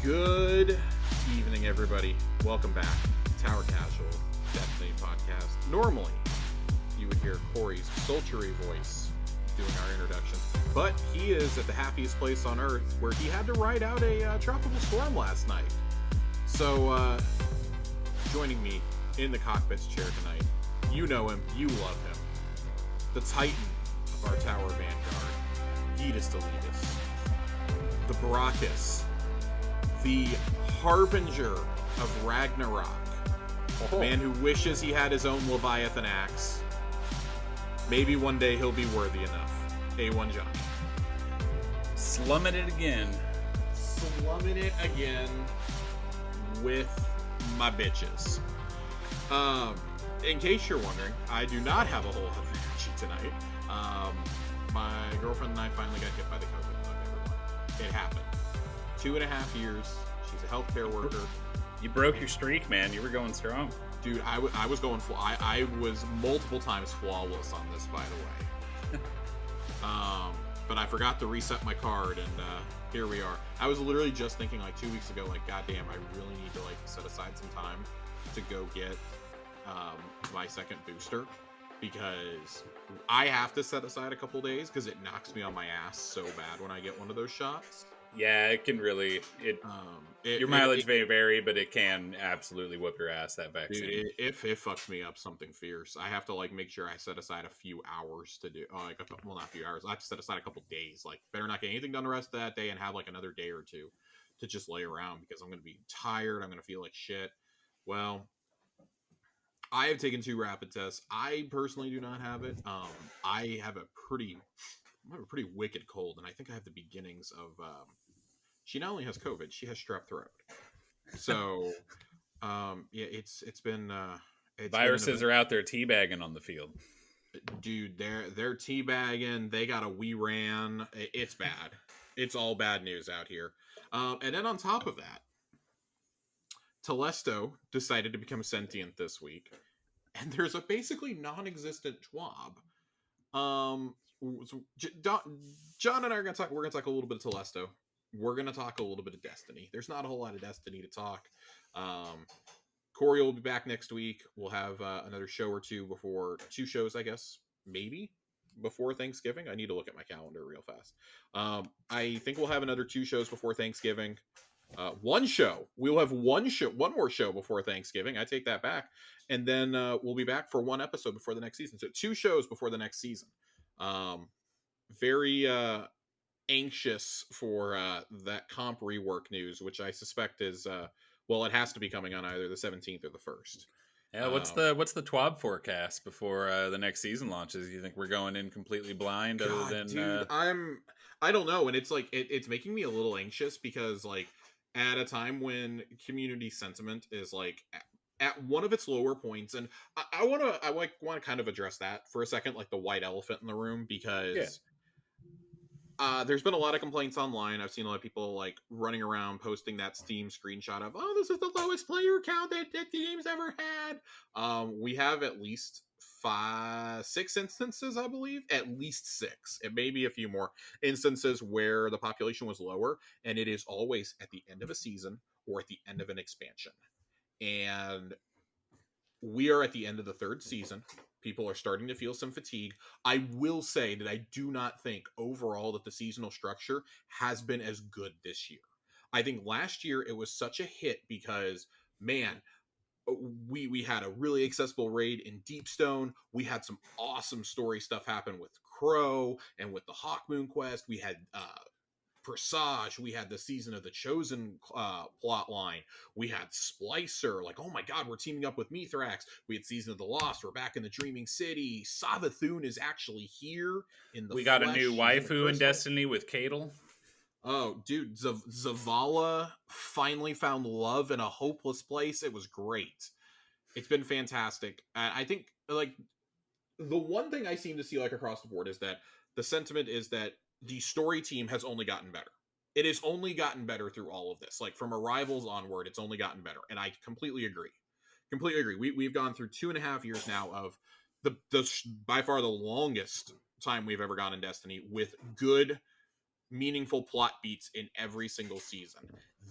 Good evening, everybody. Welcome back to Tower Casual Destiny Podcast. Normally, you would hear Corey's sultry voice doing our introduction, but he is at the happiest place on Earth where he had to ride out a tropical storm last night. So, joining me in the cockpit's chair tonight, you know him, you love him, the titan of our tower vanguard, Gitas Deletus, the Baracus, the harbinger of Ragnarok, the man who wishes he had his own Leviathan axe. Maybe one day he'll be worthy enough. A1 Josh. Slumming it again. Slumming it again with my bitches. In case you're wondering, I do not have a whole lot of energy tonight. My girlfriend and I finally got hit by the COVID bug, everyone. It happened. 2.5 years. She's a healthcare worker. You broke your streak, man. You were going strong. Dude, I was going full. I was multiple times flawless on this, by the way. But I forgot to reset my card, and here we are. I was literally just thinking like 2 weeks ago, like, goddamn, I really need to like set aside some time to go get my second booster, because I have to set aside a couple days because it knocks me on my ass so bad when I get one of those shots. Yeah, it can really. Your mileage may vary, but it can absolutely whip your ass, that vaccine. Dude, it fucks me up something fierce. I have to like make sure I set aside a few hours to do, well, not a few hours. I have to set aside a couple days. Like, better not get anything done the rest of that day and have like another day or two to just lay around, because I'm going to be tired. I'm going to feel like shit. Well, I have taken 2 rapid tests. I personally do not have it. I have a pretty wicked cold, and I think I have the beginnings of. She not only has COVID, she has strep throat. So, yeah, it's been. Viruses are out there teabagging on the field. Dude, they're teabagging. They got a wee ran. It's bad. It's all bad news out here. And then on top of that, Telesto decided to become sentient this week, and there's a basically non-existent TWAB. John and I are gonna talk. We're gonna talk a little bit of Telesto. We're gonna talk a little bit of Destiny. There's not a whole lot of Destiny to talk. Corey will be back next week. We'll have another show or two before 2 shows, I guess, maybe before Thanksgiving. I need to look at my calendar real fast. I think we'll have another 2 shows before Thanksgiving. One show. We'll have one more show before Thanksgiving. I take that back. And then we'll be back for 1 episode before the next season. So 2 shows before the next season. Very anxious for that comp rework news, which I suspect is it has to be coming on either the 17th or the 1st. Yeah, what's the TWAB forecast before the next season launches? You think we're going in completely blind? Dude, I don't know, and it's like it's making me a little anxious, because like at a time when community sentiment is like at one of its lower points, and I want to kind of address that for a second, like the white elephant in the room, because. Yeah. There's been a lot of complaints online. I've seen a lot of people like running around posting that Steam screenshot of, oh, this is the lowest player count that the game's ever had. We have at least 6 instances, I believe. At least 6. It may be a few more instances where the population was lower, and it is always at the end of a season or at the end of an expansion. And we are at the end of the 3rd season. People are starting to feel some fatigue. I will say that I do not think overall that the seasonal structure has been as good this year. I think last year it was such a hit because, man, we had a really accessible raid in Deepstone. We had some awesome story stuff happen with Crow and with the Hawkmoon quest. We had Presage, we had the Season of the Chosen plot line, we had Splicer, like, oh my god, we're teaming up with Mithrax, we had Season of the Lost, we're back in the Dreaming City, Savathun is actually here in the We got a new waifu in Destiny with Cadle. Oh, dude, Zavala finally found love in a hopeless place. It was great. It's been fantastic. I think, like, the one thing I seem to see, like, across the board is that the sentiment is that the story team has only gotten better. It has only gotten better through all of this. Like, from Arrivals onward, it's only gotten better. And I completely agree. We've gone through 2.5 years now of the by far the longest time we've ever gone in Destiny with good, meaningful plot beats in every single season.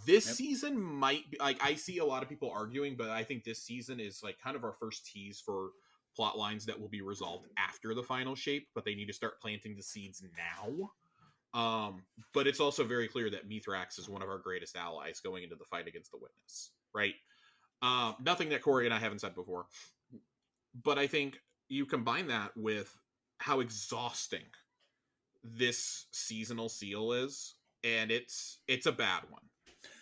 This season might be like, I see a lot of people arguing, but I think this season is like kind of our first tease for plot lines that will be resolved after the final shape, but they need to start planting the seeds now. But it's also very clear that Mithrax is one of our greatest allies going into the fight against the Witness, right? Nothing that Corey and I haven't said before. But I think you combine that with how exhausting this seasonal seal is, and it's a bad one.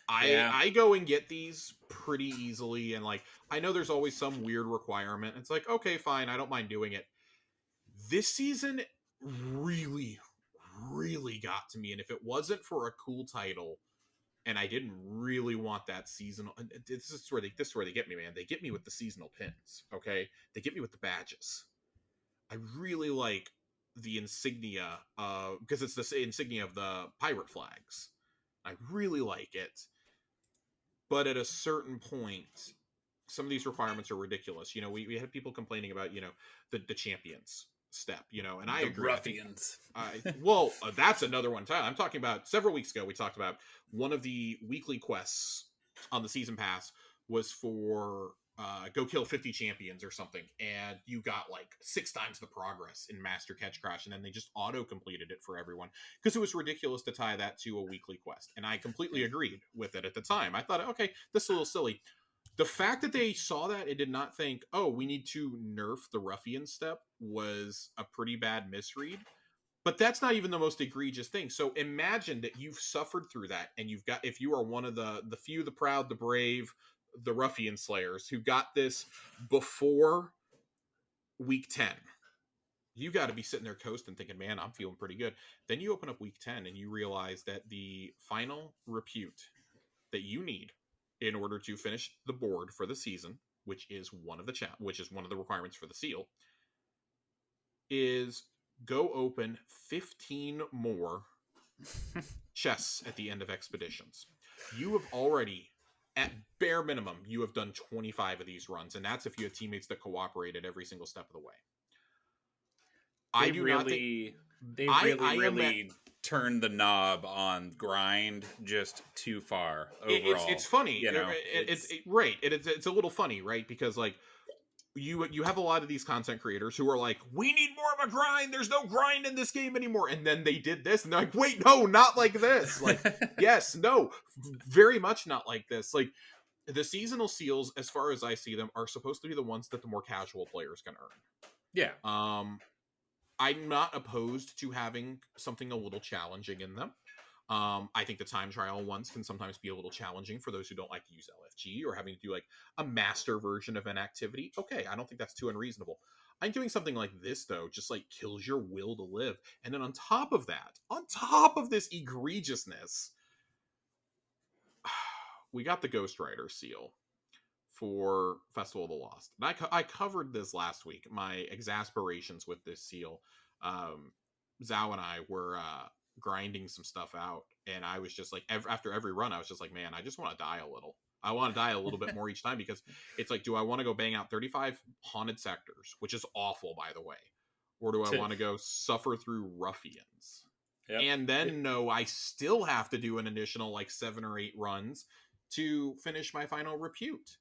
I go and get these pretty easily, and like I know there's always some weird requirement. It's like, okay, fine, I don't mind doing it. This season really, really got to me, and if it wasn't for a cool title, and I didn't really want that seasonal, this is where they get me, man. They get me with the seasonal pins, okay? They get me with the badges. I really like the insignia, because it's the insignia of the pirate flags. I really like it. But at a certain point, some of these requirements are ridiculous. You know, we had people complaining about, you know, the champions step, you know, and I agree. Ruffians. Well, that's another one time. I'm talking about several weeks ago. We talked about one of the weekly quests on the season pass was for go kill 50 champions or something, and you got like 6 times the progress in Master Catch Crash, and then they just auto completed it for everyone because it was ridiculous to tie that to a weekly quest. And I completely agreed with it at the time. I thought, okay, this is a little silly. The fact that they saw that and did not think, oh, we need to nerf the ruffian step was a pretty bad misread. But that's not even the most egregious thing. So imagine that you've suffered through that, and you've got, if you are one of the few, the proud, the brave, the ruffian slayers who got this before week 10, you got to be sitting there coasting thinking, man, I'm feeling pretty good. Then you open up week 10 and you realize that the final repute that you need in order to finish the board for the season, which is one of the requirements for the seal, is go open 15 more chests at the end of expeditions. You have already, at bare minimum, you have done 25 of these runs, and that's if you have teammates that cooperate at every single step of the way. They really turned the knob on grind just too far overall. It's funny, you know. It's a little funny, right? Because like you have a lot of these content creators who are like, we need more of a grind. There's no grind in this game anymore. And then they did this, and they're like, wait, no, not like this. Like, yes, no, very much not like this. Like the seasonal seals, as far as I see them, are supposed to be the ones that the more casual players can earn. Yeah. I'm not opposed to having something a little challenging in them. I think the time trial ones can sometimes be a little challenging for those who don't like to use LFG or having to do like a master version of an activity. Okay, I don't think that's too unreasonable. I'm doing something like this though, just like kills your will to live. And then on top of that, on top of this egregiousness, we got the Ghost Rider seal for Festival of the Lost. And I covered this last week, my exasperations with this seal. Zhao and I were grinding some stuff out, and I was just like, after every run, I was just like, man, I just want to die a little. I want to die a little bit more each time, because it's like, do I want to go bang out 35 haunted sectors, which is awful, by the way, or do I want to go suffer through ruffians? Yep. And then no, I still have to do an additional like 7 or 8 runs to finish my final repute.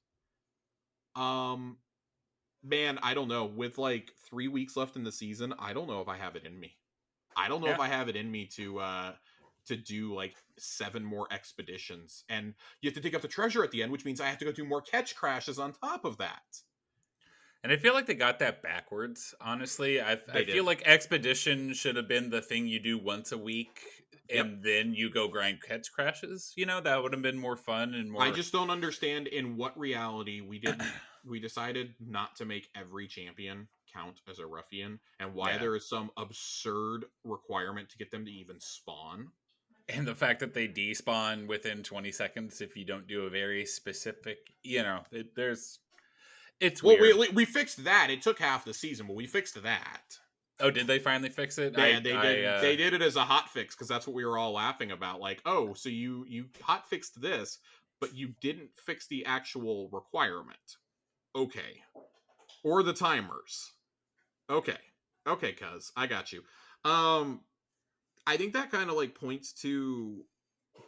Man, I don't know. With like 3 weeks left in the season, I don't know if I have it in me. I don't know if I have it in me to do like 7 more expeditions, and you have to dig up the treasure at the end, which means I have to go do more catch crashes on top of that. And I feel like they got that backwards, honestly. I feel like expedition should have been the thing you do once a week, and then you go grind catch crashes. You know, that would have been more fun and more. I just don't understand in what reality we decided not to make every champion count as a ruffian, and why there is some absurd requirement to get them to even spawn. And the fact that they despawn within 20 seconds if you don't do a very specific, you know, it's weird. We fixed that. It took half the season, but we fixed that. Oh, did they finally fix it? Yeah, they did it as a hot fix, because that's what we were all laughing about. Like, oh, so you hot fixed this, but you didn't fix the actual requirement. Okay. Or the timers. Okay, cuz I got you. I think that kind of like points to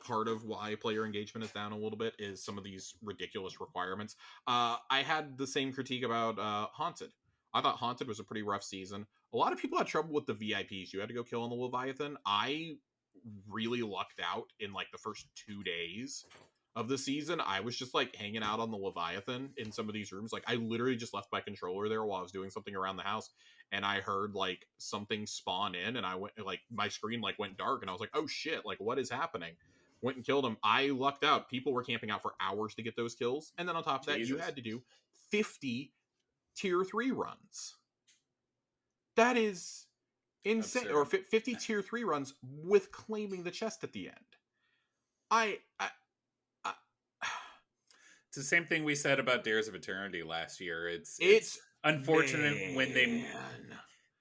part of why player engagement is down a little bit is some of these ridiculous requirements. I had the same critique about Haunted. I thought Haunted was a pretty rough season. A lot of people had trouble with the VIPs. You had to go kill on the Leviathan. I really lucked out in like the first 2 days of the season. I was just like hanging out on the Leviathan in some of these rooms. Like I literally just left my controller there while I was doing something around the house, and I heard like something spawn in, and I went like my screen like went dark, and I was like, oh shit, like what is happening? Went and killed him. I lucked out. People were camping out for hours to get those kills, and then on top of that, you Jesus. had to do 50 tier 3 runs. That is insane. Absurd. Or 50 tier 3 runs with claiming the chest at the end. I It's the same thing we said about Dares of Eternity last year. It's unfortunate when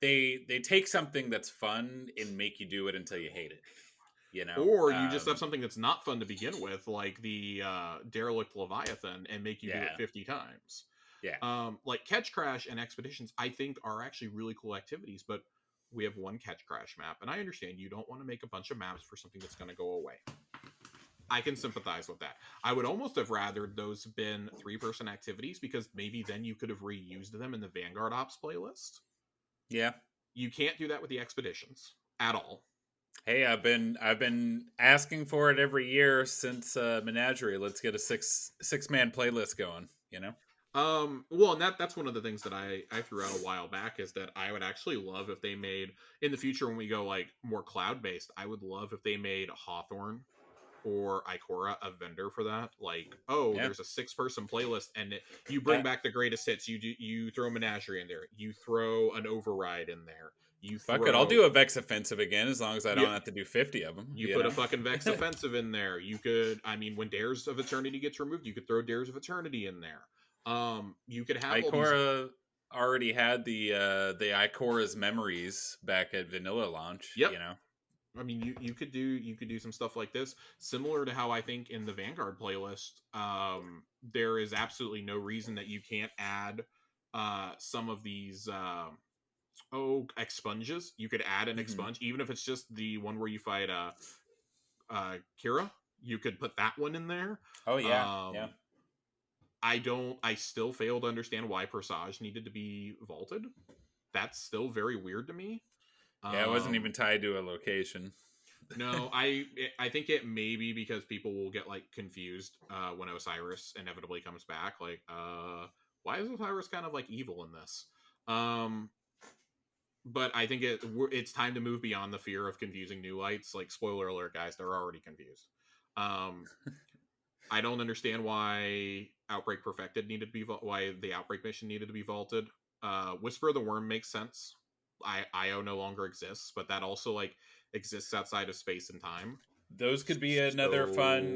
they take something that's fun and make you do it until you hate it. You know, or you just have something that's not fun to begin with, like the derelict Leviathan, and make you do it 50 times. Yeah. Like Catch Crash and Expeditions, I think are actually really cool activities, but we have one Catch Crash map, and I understand you don't want to make a bunch of maps for something that's going to go away. I can sympathize with that. I would almost have rathered those been 3-person activities, because maybe then you could have reused them in the Vanguard Ops playlist. Yeah. You can't do that with the Expeditions at all. Hey, I've been asking for it every year since Menagerie. Let's get a six-man playlist going, you know? Well, and that's one of the things that I threw out a while back, is that I would actually love if they made, in the future when we go like more cloud-based, I would love if they made Hawthorne or Ikora a vendor for that. Like, there's a 6-person playlist, and you bring back the greatest hits. You throw Menagerie in there. You throw an Override in there. Fuck it, I'll do a Vex Offensive again, as long as I don't have to do 50 of them. You put a fucking Vex Offensive in there. You could, I mean, when Dares of Eternity gets removed, you could throw Dares of Eternity in there. You could have Ikora already had the Ikora's memories back at Vanilla launch. Yep. You know, I mean, you could do some stuff like this, similar to how I think in the Vanguard playlist, there is absolutely no reason that you can't add some of these expunges. You could add an expunge, even if it's just the one where you fight Kira. You could put that one in there. Oh yeah, yeah. I still fail to understand why Presage needed to be vaulted. That's still very weird to me. Yeah, it wasn't even tied to a location. No, I think it may be because people will get like confused when Osiris inevitably comes back. Like, why is Osiris kind of like evil in this? But I think it's time to move beyond the fear of confusing new lights. Like, spoiler alert, guys, they're already confused. I don't understand why Outbreak Perfected needed to be why the Outbreak mission needed to be vaulted. Whisper of the Worm makes sense. IO no longer exists, but that also like exists outside of space and time. Those could be another fun.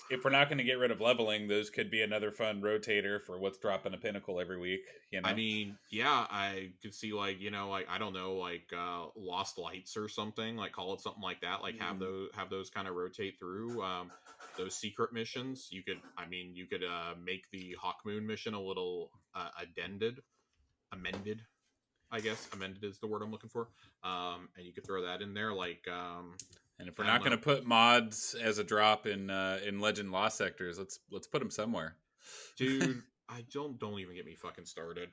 If we're not going to get rid of leveling, those could be another fun rotator for what's dropping a pinnacle every week. You know, I mean, yeah, I could see like like I don't know, like Lost Lights or something. Like call it something like that. Like have those kind of rotate through those secret missions. You could make the Hawkmoon mission a little amended. I guess amended is the word I'm looking for. And you could throw that in there, like. And if we're not going to put mods as a drop in Legend Lost Sectors, let's put them somewhere, dude. I don't even get me fucking started.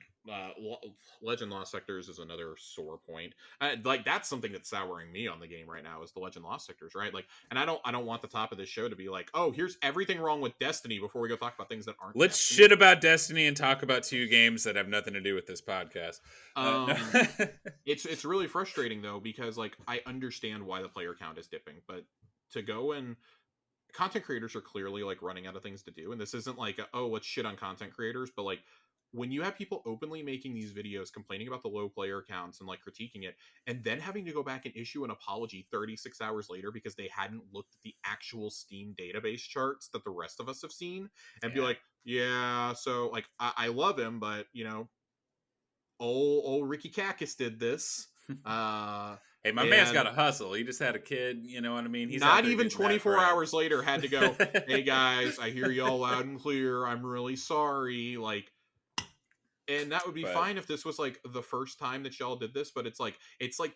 Legend Lost Sectors is another sore point. Like that's something that's souring me on the game right now is the Legend Lost Sectors, right? Like, and I don't want the top of this show to be like, oh, here's everything wrong with Destiny before we go talk about things that aren't. Let's Destiny. Shit about Destiny and talk about 2 games that have nothing to do with this podcast. It's really frustrating though, because like I understand why the player count is dipping, but to go and content creators are clearly like running out of things to do, and this isn't like let's shit on content creators, but like when you have people openly making these videos complaining about the low player counts and like critiquing it, and then having to go back and issue an apology 36 hours later because they hadn't looked at the actual Steam database charts that the rest of us have seen, and be like, yeah, so like I love him, but you know, old Ricky Kakis did this. Hey, my man's got a hustle. He just had a kid, you know what I mean? He's not even 24 hours later had to go, hey guys, I hear y'all loud and clear. I'm really sorry. Like, and that would be fine if this was like the first time that y'all did this, but it's like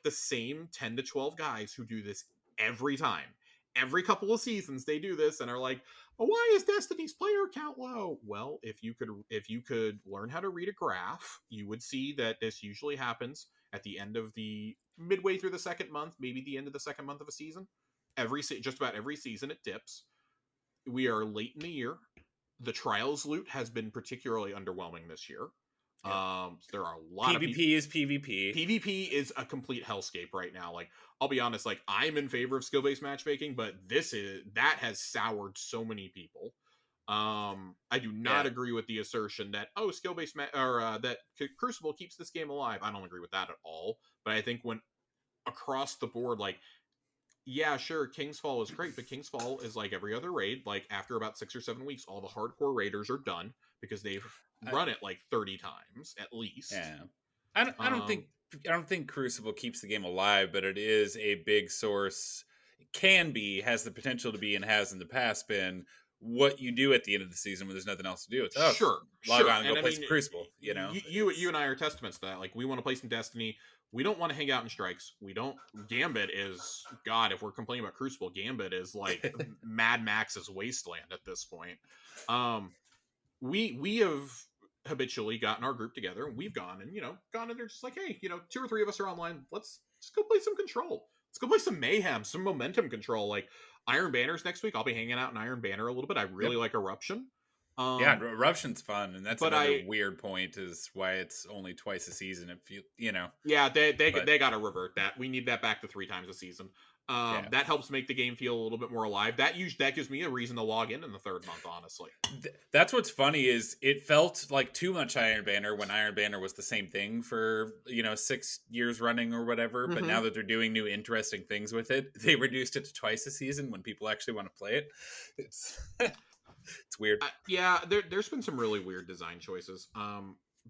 the same 10 to 12 guys who do this every time. every couple of seasons they do this and are like, oh, why is Destiny's player count low? Well, if you could learn how to read a graph, you would see that this usually happens at the end of the midway through the second month, maybe the end of the second month of a season. Just about every season it dips. We are late in the year. The trials loot has been particularly underwhelming this year. Yep. There are a lot PvP of is PvP. PvP is a complete hellscape right now. Like, I'll be honest, like, I'm in favor of skill-based matchmaking, but that has soured so many people. I do not agree with the assertion that skill-based that Crucible keeps this game alive. I don't agree with that at all. But I think when across the board, like, yeah, sure, King's Fall is great, but King's Fall is like every other raid. Like, after about 6 or 7 weeks, all the hardcore raiders are done because they've run it like 30 times at least. Yeah, I don't think Crucible keeps the game alive, but it is a big source. Has the potential to be, and has in the past been, what you do at the end of the season when there's nothing else to do. It's log on and go play some Crucible. You and I are testaments to that. Like, we want to play some Destiny. We don't want to hang out in strikes. We don't. Gambit is, God, if we're complaining about Crucible, Gambit is like Mad Max's wasteland at this point. We have habitually gotten our group together, and we've gone and they're just like, hey, 2 or 3 of us are online. Let's just go play some Control. Let's go play some Mayhem, some Momentum Control. Like, Iron Banner's next week. I'll be hanging out in Iron Banner a little bit. I really like Eruption. Eruption's fun, and that's another weird point is why it's only twice a season. If yeah, they got to revert that. We need that back to 3 times a season. That helps make the game feel a little bit more alive. That gives me a reason to log in the 3rd month, honestly. That's what's funny is it felt like too much Iron Banner when Iron Banner was the same thing for 6 years running or whatever. But now that they're doing new interesting things with it, they reduced it to twice a season when people actually want to play it. It's it's weird. There's been some really weird design choices.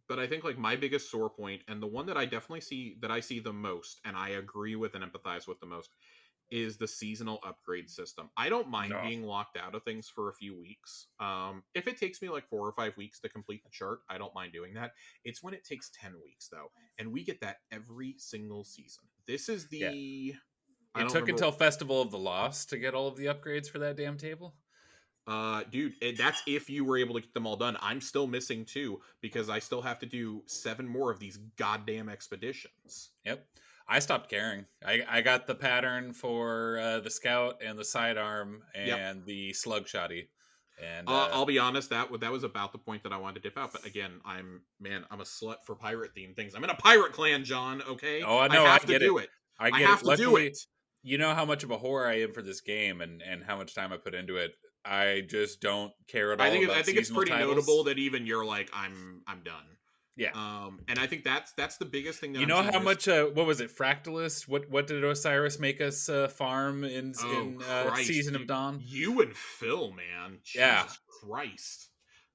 But I think like my biggest sore point, and the one that I definitely see the most, and I agree with and empathize with the most, is the seasonal upgrade system. I don't mind being locked out of things for a few weeks. If it takes me like 4 or 5 weeks to complete the chart, I don't mind doing that. It's when it takes 10 weeks though, and we get that every single season. This is the It took until Festival of the Lost to get all of the upgrades for that damn table. Dude, that's if you were able to get them all done. I'm still missing 2 because I still have to do 7 more of these goddamn expeditions. Yep. I stopped caring. I got the pattern for the scout and the sidearm and the slug shotty. And I'll be honest, that was about the point that I wanted to dip out. But again, I'm a slut for pirate themed things. I'm in a pirate clan, John. Okay. Oh no, I have to do it. I have to do it. You know how much of a whore I am for this game, and how much time I put into it. I just don't care at all. I think it's pretty notable that even you're like, I'm done. Yeah. And I think that's the biggest thing that how much what was it, Fractalist? What did Osiris make us farm in Season of Dawn? You and Phil, man. Jesus Christ.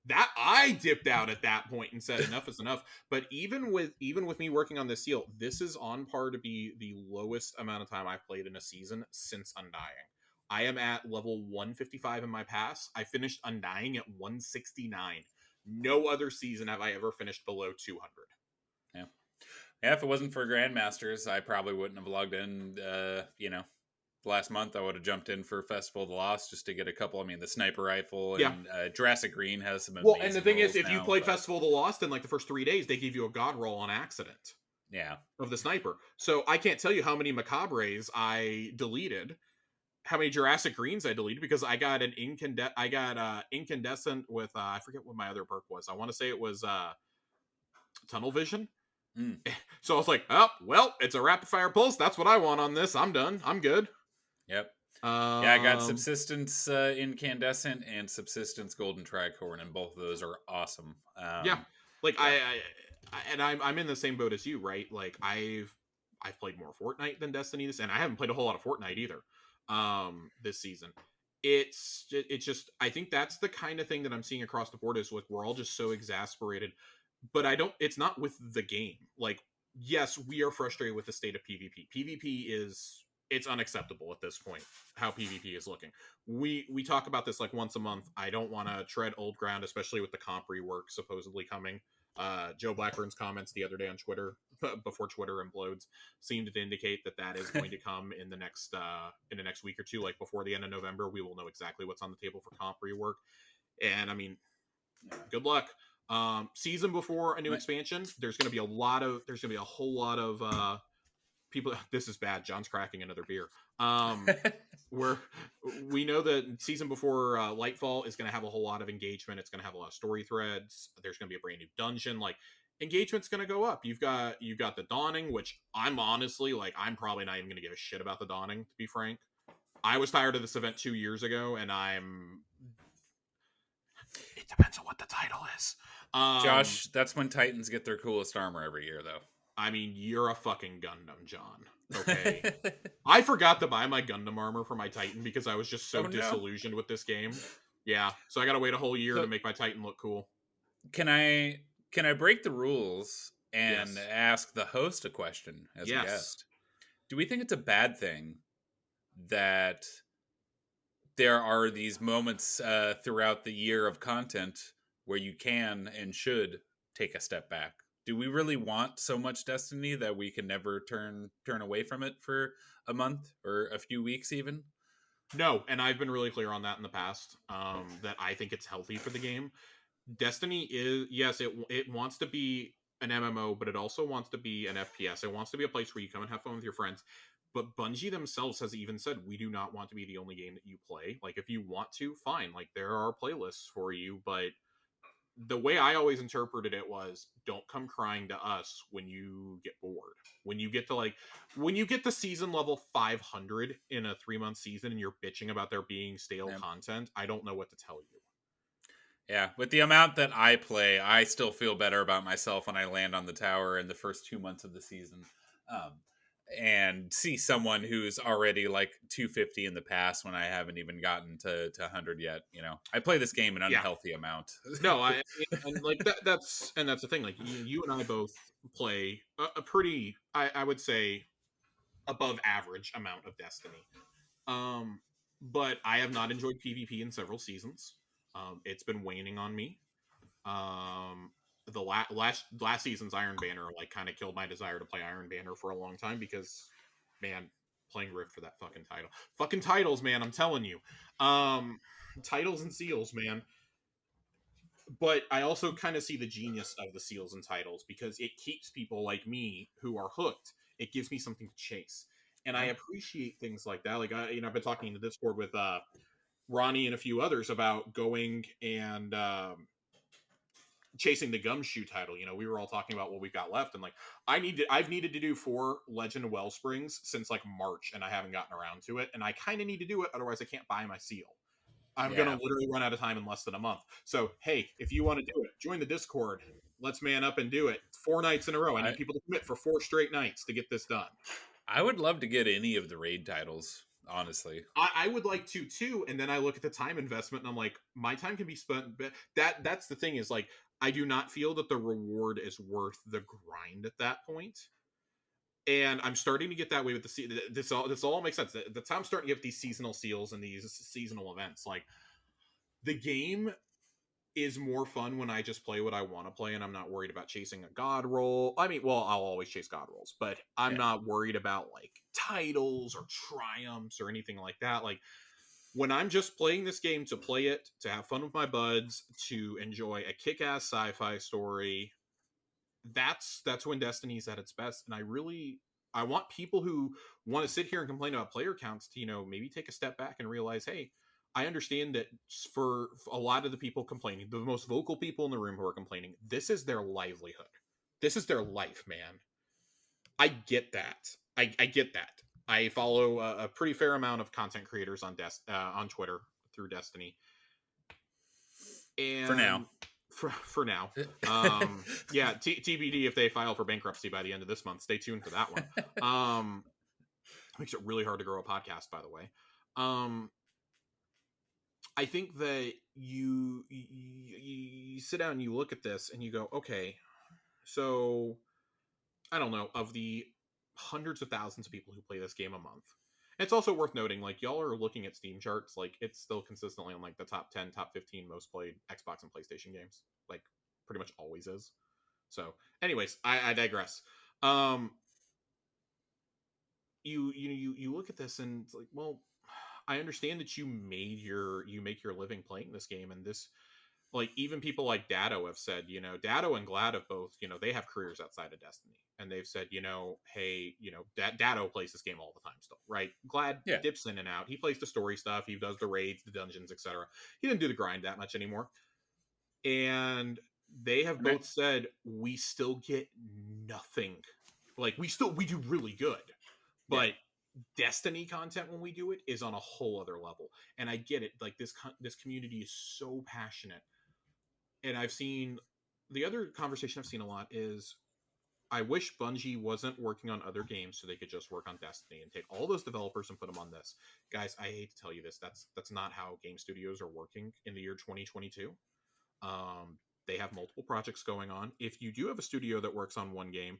That I dipped out at that point and said enough is enough. But even with me working on this seal, this is on par to be the lowest amount of time I've played in a season since Undying. I am at level 155 in my pass. I finished Undying at 169. No other season have I ever finished below 200. Yeah, if it wasn't for Grandmasters, I probably wouldn't have logged in. Last month I would have jumped in for Festival of the Lost just to get a couple. I mean, the sniper rifle and Jurassic Green has some amazing and the thing is, if you played Festival of the Lost in like the first 3 days, they give you a god roll on accident. Yeah. Of the sniper. So I can't tell you how many Macabres I deleted. How many Jurassic Greens I deleted because I got an incandescent with I forget what my other perk was. I want to say it was tunnel vision. So I was like, oh well, it's a rapid fire pulse. That's what I want on this. I'm done. I'm good. Yep. I got subsistence incandescent and subsistence golden tricorn, and both of those are awesome. Like I'm in the same boat as you, right? Like I've played more Fortnite than Destiny and I haven't played a whole lot of Fortnite either. This season, it's just I think that's the kind of thing that I'm seeing across the board is like we're all just so exasperated, but it's not with the game. Like, yes, we are frustrated with the state of PvP. It's unacceptable at this point how PvP is looking. We talk about this like once a month. I don't want to tread old ground, especially with the comp rework supposedly coming. Joe Blackburn's comments the other day on Twitter, before Twitter implodes, seemed to indicate that that is going to come in the next week or two. Like before the end of November, we will know exactly what's on the table for comp rework. And I mean, good luck. Season before a new expansion, there's going to be a whole lot of people. This is bad. John's cracking another beer. Where we know that season before Lightfall is going to have a whole lot of engagement. It's going to have a lot of story threads. There's going to be a brand new dungeon. Like engagement's going to go up. You've got the Dawning, which I'm honestly like I'm probably not even going to give a shit about the Dawning, to be frank. I was tired of this event 2 years ago, and it depends on what the title is. Josh, that's when Titans get their coolest armor every year, though. I mean, you're a fucking Gundam, John. Okay. I forgot to buy my Gundam armor for my Titan because I was just so disillusioned with this game. Yeah, so I gotta wait a whole year to make my Titan look cool. Can I break the rules and ask the host a question as a guest? Do we think it's a bad thing that there are these moments throughout the year of content where you can and should take a step back? Do we really want so much Destiny that we can never turn away from it for a month or a few weeks even? No, and I've been really clear on that in the past, that I think it's healthy for the game. Destiny is, yes, it wants to be an MMO, but it also wants to be an FPS. It wants to be a place where you come and have fun with your friends. But Bungie themselves has even said, we do not want to be the only game that you play. Like, if you want to, fine. Like, there are playlists for you, but the way I always interpreted it was, don't come crying to us when you get bored. When you get to season level 500 in a 3-month season and you're bitching about there being stale content, I don't know what to tell you. Yeah, with the amount that I play, I still feel better about myself when I land on the tower in the first 2 months of the season. And see someone who's already like 250 in the past when I haven't even gotten to 100 yet. You know, I play this game an unhealthy amount. No, and like that's the thing. Like you and I both play a pretty, I would say, above average amount of Destiny. But I have not enjoyed PvP in several seasons. It's been waning on me. The last season's Iron Banner like kind of killed my desire to play Iron Banner for a long time because, man, playing Rift for that fucking titles, man, I'm telling you, titles and seals, man. But I also kind of see the genius of the seals and titles because it keeps people like me who are hooked. It gives me something to chase, and I appreciate things like that. Like I've been talking to Discord with Ronnie and a few others about going and chasing the Gumshoe title. You know, we were all talking about what we've got left, and like I've needed to do 4 Legend of Wellsprings since like March, and I haven't gotten around to it, and I kind of need to do it, otherwise I can't buy my seal. I'm gonna literally run out of time in less than a month. So hey, if you want to do it, join the Discord. Let's man up and do it. 4 nights in a row. I need people to commit for 4 straight nights to get this done. I would love to get any of the raid titles, honestly. I would like to too, and then I look at the time investment and I'm like, my time can be spent. That's the thing is like, I do not feel that the reward is worth the grind at that point. And I'm starting to get that way with this all makes sense. The time I'm starting to get these seasonal seals and these seasonal events. Like the game is more fun when I just play what I want to play and I'm not worried about chasing a god roll. I mean, well, I'll always chase god rolls, but I'm not worried about like titles or triumphs or anything like that. Like when I'm just playing this game to play it, to have fun with my buds, to enjoy a kick-ass sci-fi story, that's when Destiny's at its best. And I want people who want to sit here and complain about player counts to, you know, maybe take a step back and realize, hey, I understand that for a lot of the people complaining, the most vocal people in the room who are complaining, this is their livelihood. This is their life, man. I get that. I get that. I follow a pretty fair amount of content creators on Twitter through Destiny. And for now. Yeah, TBD if they file for bankruptcy by the end of this month. Stay tuned for that one. Makes it really hard to grow a podcast, by the way. I think that you sit down and you look at this and you go, okay, so I don't know, of the hundreds of thousands of people who play this game a month. It's also worth noting, like, y'all are looking at Steam charts, like, it's still consistently on, like, the top 10, top 15 most played Xbox and PlayStation games. Like, pretty much always is. So, anyways, I digress. Um, you look at this and it's like, well, I understand that you make your living playing this game, and this, like, even people like Dado have said, Dado and Glad have both, they have careers outside of Destiny, and they've said, hey, Dado plays this game all the time still, right? Glad Yeah. dips in and out. He plays the story stuff, he does the raids, the dungeons, etc. He didn't do the grind that much anymore, and they have both said we still get nothing. Like, we do really good, but Destiny content when we do it is on a whole other level. And I get it. Like, this community is so passionate. And I've seen the other conversation I've seen a lot is I wish Bungie wasn't working on other games so they could just work on Destiny and take all those developers and put them on this. Guys, I hate to tell you this. That's not how game studios are working in the year 2022. They have multiple projects going on. If you do have a studio that works on one game,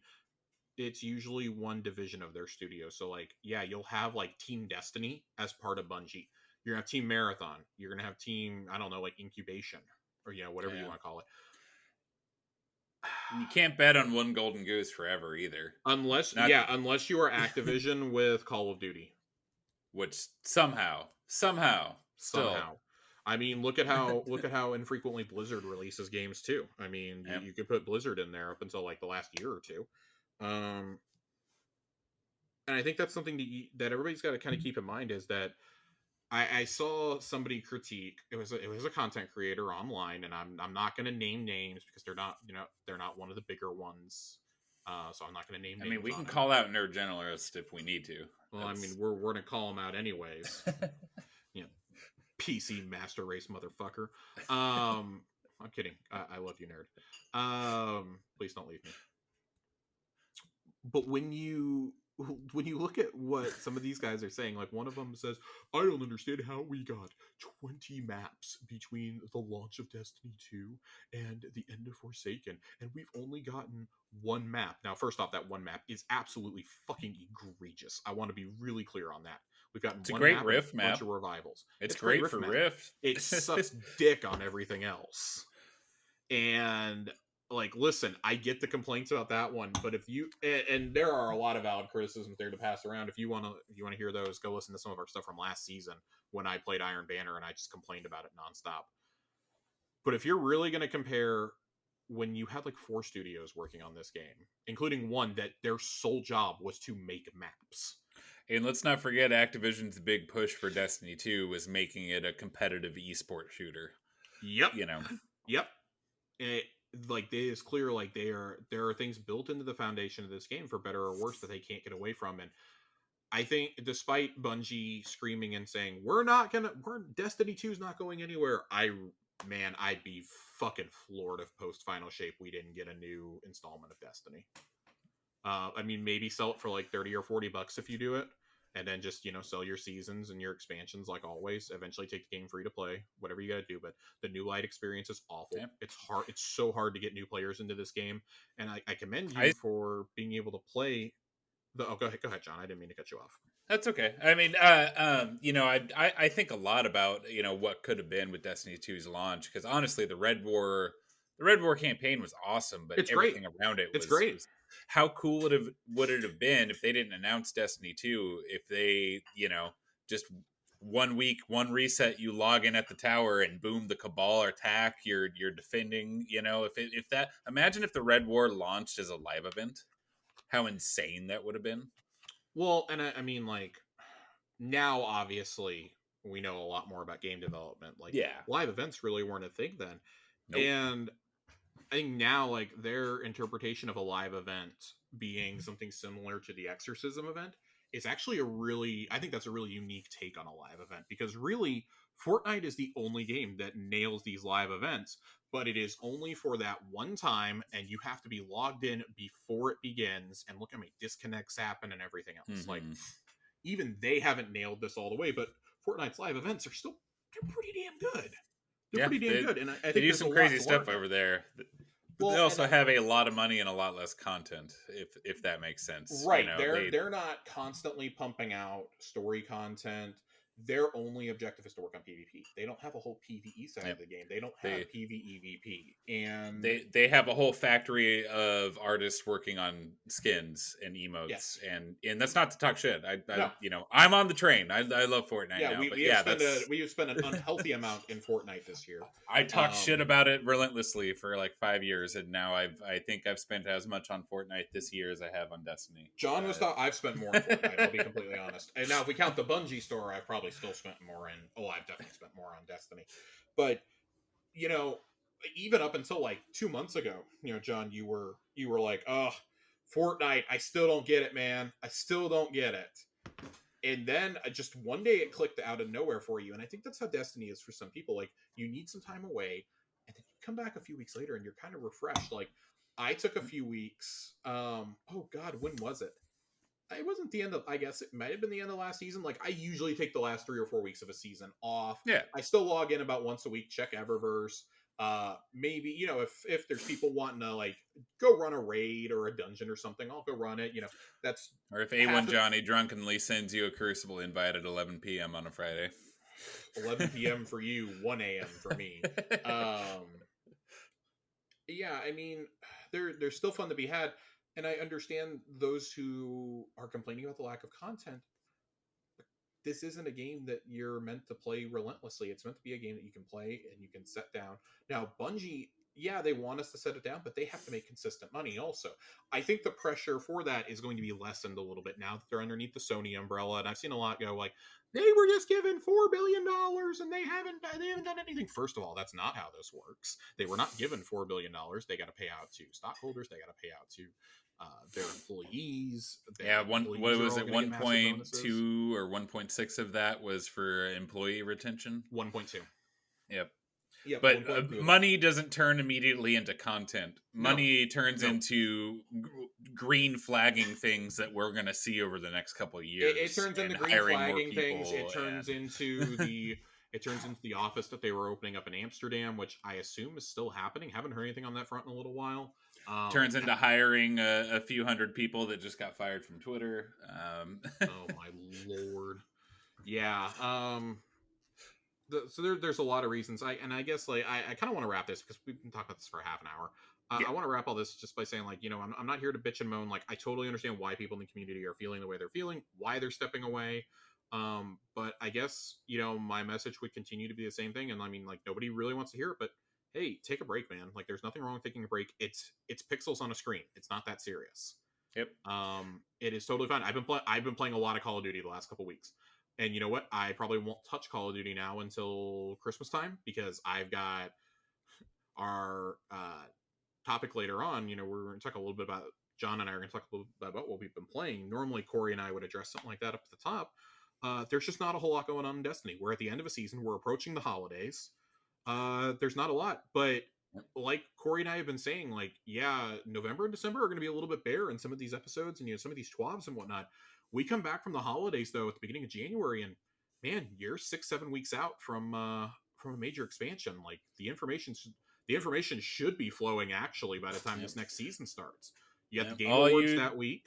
it's usually one division of their studio. So, like, yeah, you'll have like Team Destiny as part of Bungie. You're gonna have Team Marathon. You're gonna have Team, I don't know, like Incubation, or whatever you want to call it. You can't bet on one golden goose forever either. Unless you are Activision with Call of Duty, which somehow. I mean, look at how infrequently Blizzard releases games too. I mean, you could put Blizzard in there up until like the last year or two. And I think that's something that everybody's got to kind of keep in mind, is that I saw somebody critique. It was a content creator online, and I'm not going to name names because they're not one of the bigger ones. So I'm not going to name names. I mean, we can call out Nerd Generalist if we need to. Well, I mean, we're going to call them out anyways. PC Master Race motherfucker. I'm kidding. I love you, nerd. Please don't leave me. But when you look at what some of these guys are saying, like one of them says, I don't understand how we got 20 maps between the launch of Destiny 2 and the end of Forsaken, and we've only gotten one map. Now, first off, that one map is absolutely fucking egregious. I want to be really clear on that. We've gotten one great map, Rift map, a bunch of revivals. It's great for Rift. It sucks dick on everything else. And like, listen, I get the complaints about that one, but if you and there are a lot of valid criticisms there to pass around. If you want to hear those, go listen to some of our stuff from last season when I played Iron Banner and I just complained about it nonstop. But if you're really going to compare when you had like 4 studios working on this game, including one that their sole job was to make maps. And let's not forget Activision's big push for Destiny 2 was making it a competitive esport shooter. Yep. Yep. Like, it is clear, like, there are things built into the foundation of this game, for better or worse, that they can't get away from. And I think, despite Bungie screaming and saying Destiny 2 is not going anywhere, I'd be fucking floored if post Final Shape we didn't get a new installment of Destiny. I mean, maybe sell it for like $30 or $40 if you do it, and then just sell your seasons and your expansions like always. Eventually take the game free to play, whatever you got to do. But the new light experience is awful. Yeah. It's hard. It's so hard to get new players into this game, and I commend you for being able to play. Go ahead, John. I didn't mean to cut you off. That's okay. I mean, I think a lot about what could have been with Destiny 2's launch, because honestly, the Red War campaign was awesome, but everything around it was great. How cool would it have been if they didn't announce Destiny 2? If they, just 1 week, one reset, you log in at the tower and boom, the Cabal attack. You're defending. Imagine if the Red War launched as a live event. How insane that would have been. Well, and I mean, like, now obviously we know a lot more about game development. Like, live events really weren't a thing then. Nope. And I think now, like, their interpretation of a live event being something similar to the Exorcism event is actually I think that's a really unique take on a live event, because really Fortnite is the only game that nails these live events, but it is only for that one time, and you have to be logged in before it begins, and look how many disconnects happen and everything else. Mm-hmm. Like, even they haven't nailed this all the way, but Fortnite's live events they're pretty damn good. They're pretty damn good, and I think they do some crazy stuff over there. But they also have a lot of money and a lot less content, if that makes sense. Right. They're not constantly pumping out story content. their only objective is to work on PvP. They don't have a whole PvE side of the game. They don't have They PvEVP. And they have a whole factory of artists working on skins and emotes, yes, and that's not to talk shit. I no, I'm on the train. I love Fortnite yeah, now, but we have yeah, spent that's an unhealthy amount in Fortnite this year. I talked shit about it relentlessly for like 5 years, and now I think I've spent as much on Fortnite this year as I have on Destiny. John was thought I've spent more on Fortnite. I'll be completely honest. And now, if we count the Bungie store, I've probably still spent more in. Oh, I've definitely spent more on Destiny. But you know, even up until like 2 months ago, John, you were like, oh, Fortnite, I still don't get it, man. I still don't get it. And then just one day it clicked out of nowhere for you. And I think that's how Destiny is for some people. Like, you need some time away, and then you come back a few weeks later and you're kind of refreshed. Like, I took a few weeks. Oh God, when was it? It wasn't the end of, I guess it might have been the end of last season. Like, I usually take the last 3 or 4 weeks of a season off. Yeah. I still log in about once a week, check Eververse. Maybe, if there's people wanting to like go run a raid or a dungeon or something, I'll go run it. That's Or if A1 Johnny drunkenly sends you a Crucible invite at 11 p.m. on a Friday. 11 p.m. for you, 1 a.m. for me. Yeah, I mean, they're still fun to be had, and I understand those who are complaining about the lack of content. This isn't a game that you're meant to play relentlessly. It's meant to be a game that you can play and you can set down. Now, Bungie, yeah, they want us to set it down, but they have to make consistent money also. I think the pressure for that is going to be lessened a little bit now that they're underneath the Sony umbrella. And I've seen a lot go like, they were just given $4 billion and they haven't done anything. First of all, that's not how this works. They were not given $4 billion. They got to pay out to stockholders. They got to pay out to their employees. What was it? 1.2 or 1.6 of that was for employee retention. 1.2. Yep. Yeah, but money doesn't turn immediately into content. Money turns into green flagging things that we're going to see over the next couple of years. It turns into green flagging things. It turns into the office that they were opening up in Amsterdam, which I assume is still happening. Haven't heard anything on that front in a little while. Turns into hiring a few hundred people that just got fired from Twitter. Oh my lord! Yeah. So there's a lot of reasons. I guess like I kind of want to wrap this because we've been talking about this for half an hour. I want to wrap all this just by saying like I'm not here to bitch and moan. Like I totally understand why people in the community are feeling the way they're feeling, why they're stepping away. But I guess my message would continue to be the same thing. And I mean like nobody really wants to hear it, but hey, take a break, man. Like there's nothing wrong with taking a break. It's pixels on a screen. It's not that serious. Yep. It is totally fine. I've been playing a lot of Call of Duty the last couple weeks. And you know what? I probably won't touch Call of Duty now until Christmas time because I've got our topic later on. We're going to talk a little bit about John and I are going to talk a little bit about what we've been playing. Normally, Corey and I would address something like that up at the top. There's just not a whole lot going on in Destiny. We're at the end of a season. We're approaching the holidays. There's not a lot, but like Corey and I have been saying, like, yeah, November and December are going to be a little bit bare in some of these episodes and some of these TWABs and whatnot. We come back from the holidays though at the beginning of January, and man, you're 6-7 weeks out from a major expansion. Like the information should be flowing actually by the time this next season starts. You got the Game Awards that week.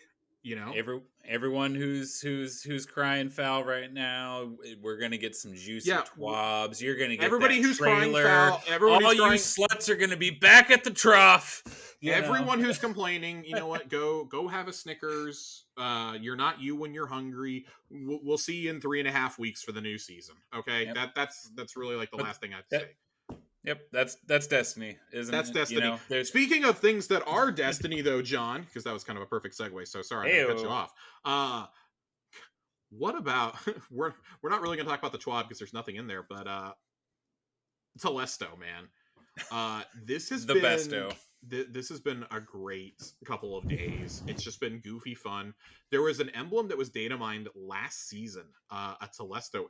Everyone who's crying foul right now, we're gonna get some juicy TWABs. You're gonna get everybody who's trailer. Crying foul. All you sluts are gonna be back at the trough. Everyone who's complaining, you know what? Go have a Snickers. You're not you when you're hungry. We'll see you in 3.5 weeks for the new season. Okay, that's really like the last thing I have to say. Yep, that's Destiny, isn't it? That's Destiny. Speaking of things that are Destiny, though, John, because that was kind of a perfect segue. So sorry, I cut you off. What about we're not really going to talk about the TWAB because there's nothing in there, but Telesto, man. This has been besto. This has been a great couple of days. It's just been goofy fun. There was an emblem that was data mined last season, a Telesto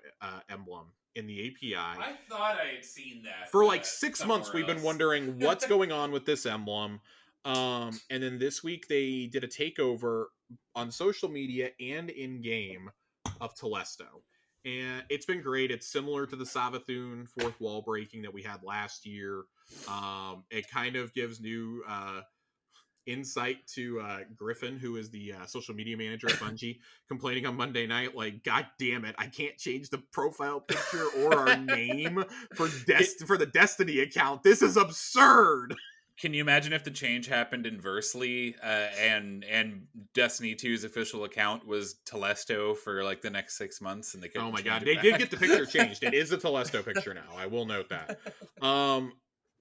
emblem in the API. I thought I had seen that. For like 6 months, we've been wondering what's going on with this emblem. And then this week, they did a takeover on social media and in-game of Telesto. And it's been great. It's similar to the Savathun fourth wall breaking that we had last year. It kind of gives new insight to Griffin, who is the social media manager at Bungie, complaining on Monday night, like, God damn it, I can't change the profile picture or our name for the Destiny account. This is absurd. Can you imagine if the change happened inversely, and Destiny 2's official account was Telesto for like the next 6 months, and they couldn't? Oh my change god, it they back? did get the picture changed. It is a Telesto picture now. I will note that.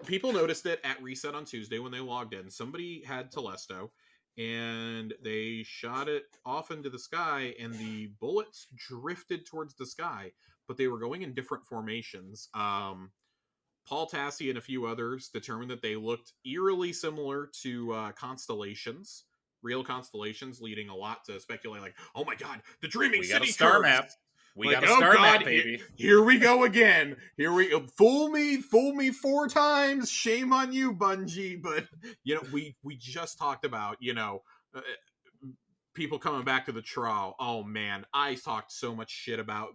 People noticed it at reset on Tuesday when they logged in. Somebody had Telesto, and they shot it off into the sky, and the bullets drifted towards the sky, but they were going in different formations. Paul Tassi and a few others determined that they looked eerily similar to constellations, real constellations, leading a lot to speculate, like, oh my god, the Dreaming We got a City star curse. map. We Like, got a oh star god, map, baby. here we go again. Here we go. Fool me 4 times. Shame on you, Bungie. But we just talked about people coming back to the trial. Oh man, I talked so much shit about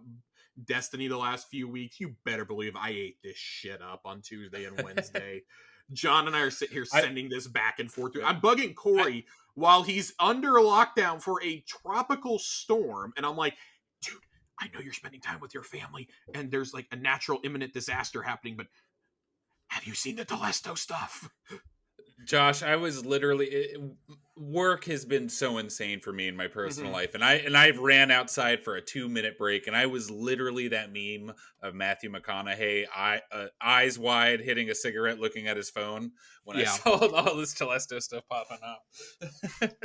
Destiny the last few weeks. You better believe I ate this shit up on Tuesday and Wednesday. John and I are sitting here sending this back and forth. I'm bugging Corey while he's under lockdown for a tropical storm, and I'm like, dude, I know you're spending time with your family, and there's like a natural imminent disaster happening, but have you seen the Telesto stuff? Josh, I was literally work has been so insane for me in my personal life, and I've ran outside for a 2-minute break, and I was literally that meme of Matthew McConaughey, eyes wide, hitting a cigarette, looking at his phone when I saw all this Telesto stuff popping up.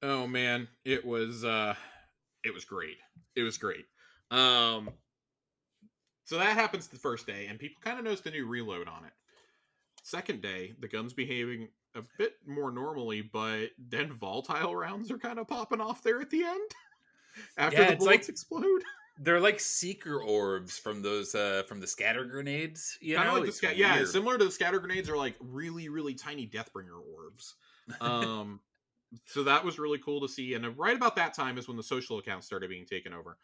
Oh man, it was great. It was great. So that happens the first day, and people kind of noticed the new reload on it. Second day, the gun's behaving a bit more normally, but then volatile rounds are kind of popping off there at the end after the bullets explode. They're like seeker orbs from those from the scatter grenades, kind of like similar to the scatter grenades, are like really, really tiny Deathbringer orbs. So that was really cool to see. And right about that time is when the social accounts started being taken over.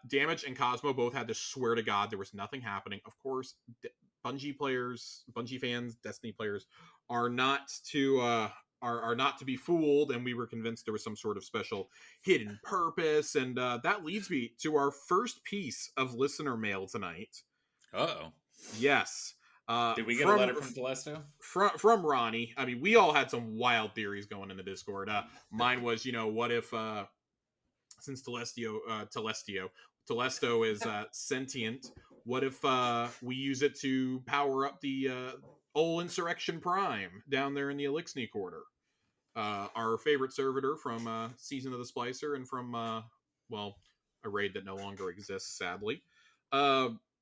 Damage and Cosmo both had to swear to God there was nothing happening. Of course, Bungie fans, Destiny players are not to be fooled, and we were convinced there was some sort of special hidden purpose. And that leads me to our first piece of listener mail tonight. Uh-oh. Yes. Did we get a letter from Telesto? From Ronnie. I mean, we all had some wild theories going in the Discord. Mine was, what if since Telesto is sentient, what if we use it to power up the old Insurrection Prime down there in the Elixni Quarter? Our favorite servitor from Season of the Splicer, and from a raid that no longer exists, sadly.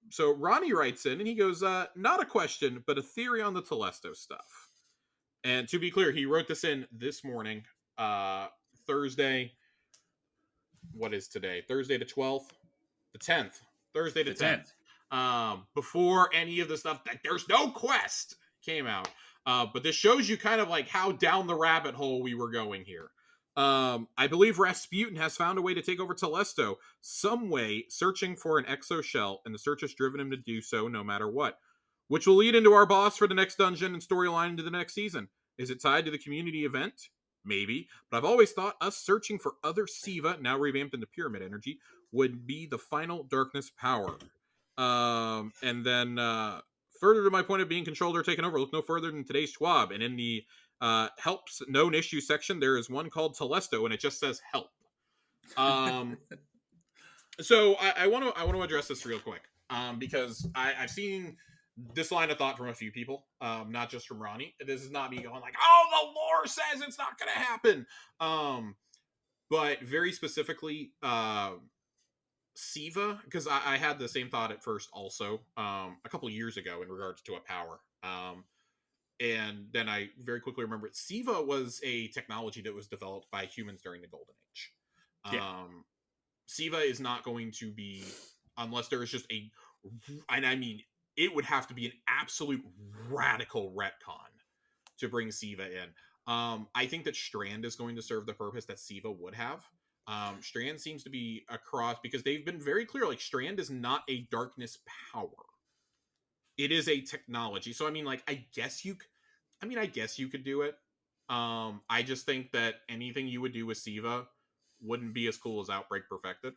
So Ronnie writes in and he goes, not a question, but a theory on the Telesto stuff. And to be clear, he wrote this in this morning, Thursday. What is today? Thursday the 12th? The 10th. Thursday the 10th. Before any of the stuff that there's no quest came out. But this shows you kind of like how down the rabbit hole we were going here. I believe Rasputin has found a way to take over Telesto, some way, searching for an exoshell, and the search has driven him to do so no matter what, which will lead into our boss for the next dungeon and storyline into the next season. Is it tied to the community event? Maybe, but I've always thought us searching for other Siva, now revamped into Pyramid Energy, would be the final darkness power. And then further to my point of being controlled or taken over, look no further than today's Schwab, and in the helps known issue section there is one called Telesto, and it just says help. So I want to address this real quick, because I've seen this line of thought from a few people, not just from Ronnie. This is not me going like, oh, the lore says it's not gonna happen, but very specifically Siva, because I had the same thought at first also, a couple years ago in regards to a power, and then I very quickly remembered Siva was a technology that was developed by humans during the Golden Age. Siva is not going to be, unless there is just and I mean, it would have to be an absolute radical retcon to bring Siva in. I think that Strand is going to serve the purpose that Siva would have. Strand seems to be a cross, because they've been very clear, like, Strand is not a darkness power. It is a technology. So, I mean, like, I guess you could do it. I just think that anything you would do with Siva wouldn't be as cool as Outbreak Perfected.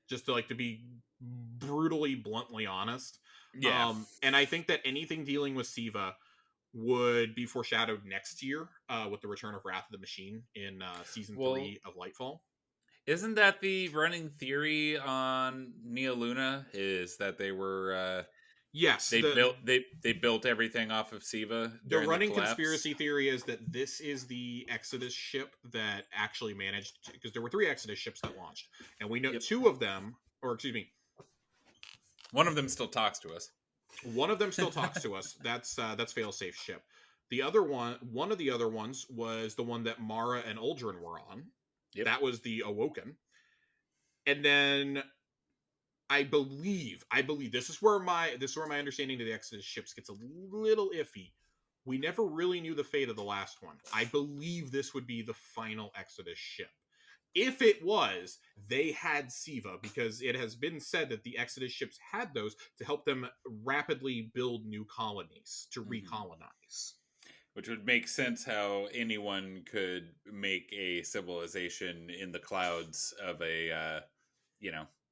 Just to be brutally, bluntly honest. Yeah. And I think that anything dealing with Siva would be foreshadowed next year with the return of Wrath of the Machine in season 3 of Lightfall. Isn't that the running theory on Neo Luna? Is that they were yes, they built everything off of Siva the during running the collapse? conspiracy theory is that this is the Exodus ship that actually managed because there were 3 Exodus ships that launched, and we know 2 of them, or excuse me, one of them still talks to us. One of them still talks to us. That's Failsafe's ship. The other one of the other ones was the one that Mara and Uldren were on. Yep. That was the Awoken. And then I believe this is where my understanding of the Exodus ships gets a little iffy. We never really knew the fate of the last one. I believe this would be the final Exodus ship. If it was, they had Siva, because it has been said that the Exodus ships had those to help them rapidly build new colonies, to recolonize. Which would make sense how anyone could make a civilization in the clouds of a,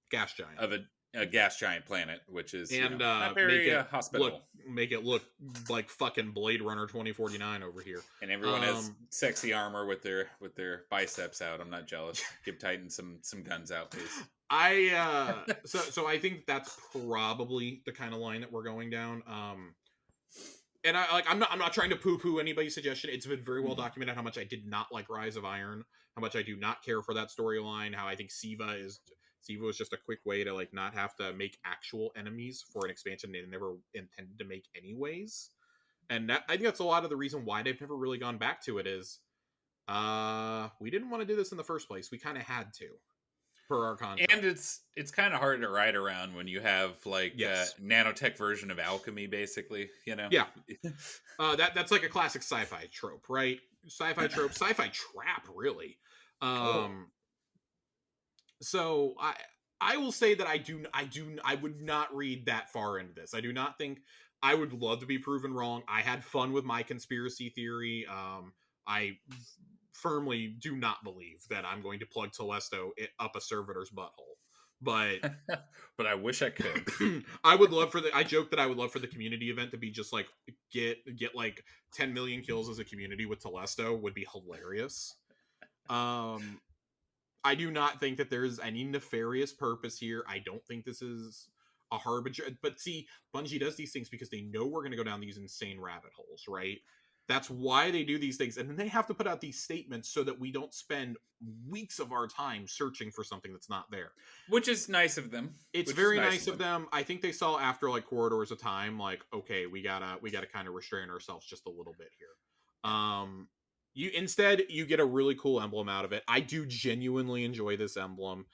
gas giant. Of a gas giant planet, which is not very hospitable. Make it look like fucking Blade Runner 2049 over here. And everyone has sexy armor with their biceps out. I'm not jealous. Give Titan some guns out, please. So I think that's probably the kind of line that we're going down. And I'm not trying to poo-poo anybody's suggestion. It's been very well documented how much I did not like Rise of Iron, how much I do not care for that storyline, how I think Siva was just a quick way to not have to make actual enemies for an expansion they never intended to make anyways. And I think that's a lot of the reason why they've never really gone back to it is we didn't want to do this in the first place. We kind of had to for our content. And it's kind of hard to ride around when you have a nanotech version of alchemy, basically, Yeah. That's like a classic sci-fi trope, right? Sci-fi trope, sci-fi trap, really. So I will say that I would not read that far into this. I do not think I would love to be proven wrong. I had fun with my conspiracy theory. I firmly do not believe that I'm going to plug Telesto up a servitor's butthole. But but I wish I could. I joke that I would love for the community event to be just get 10 million kills as a community with Telesto would be hilarious. I do not think that there's any nefarious purpose here. I don't think this is a harbinger. But see, Bungie does these things because they know we're going to go down these insane rabbit holes, right? That's why they do these things. And then they have to put out these statements so that we don't spend weeks of our time searching for something that's not there. Which is nice of them. It's very nice of them. I think they saw after Corridors of Time, okay, we gotta kind of restrain ourselves just a little bit here. You get a really cool emblem out of it. I do genuinely enjoy this emblem.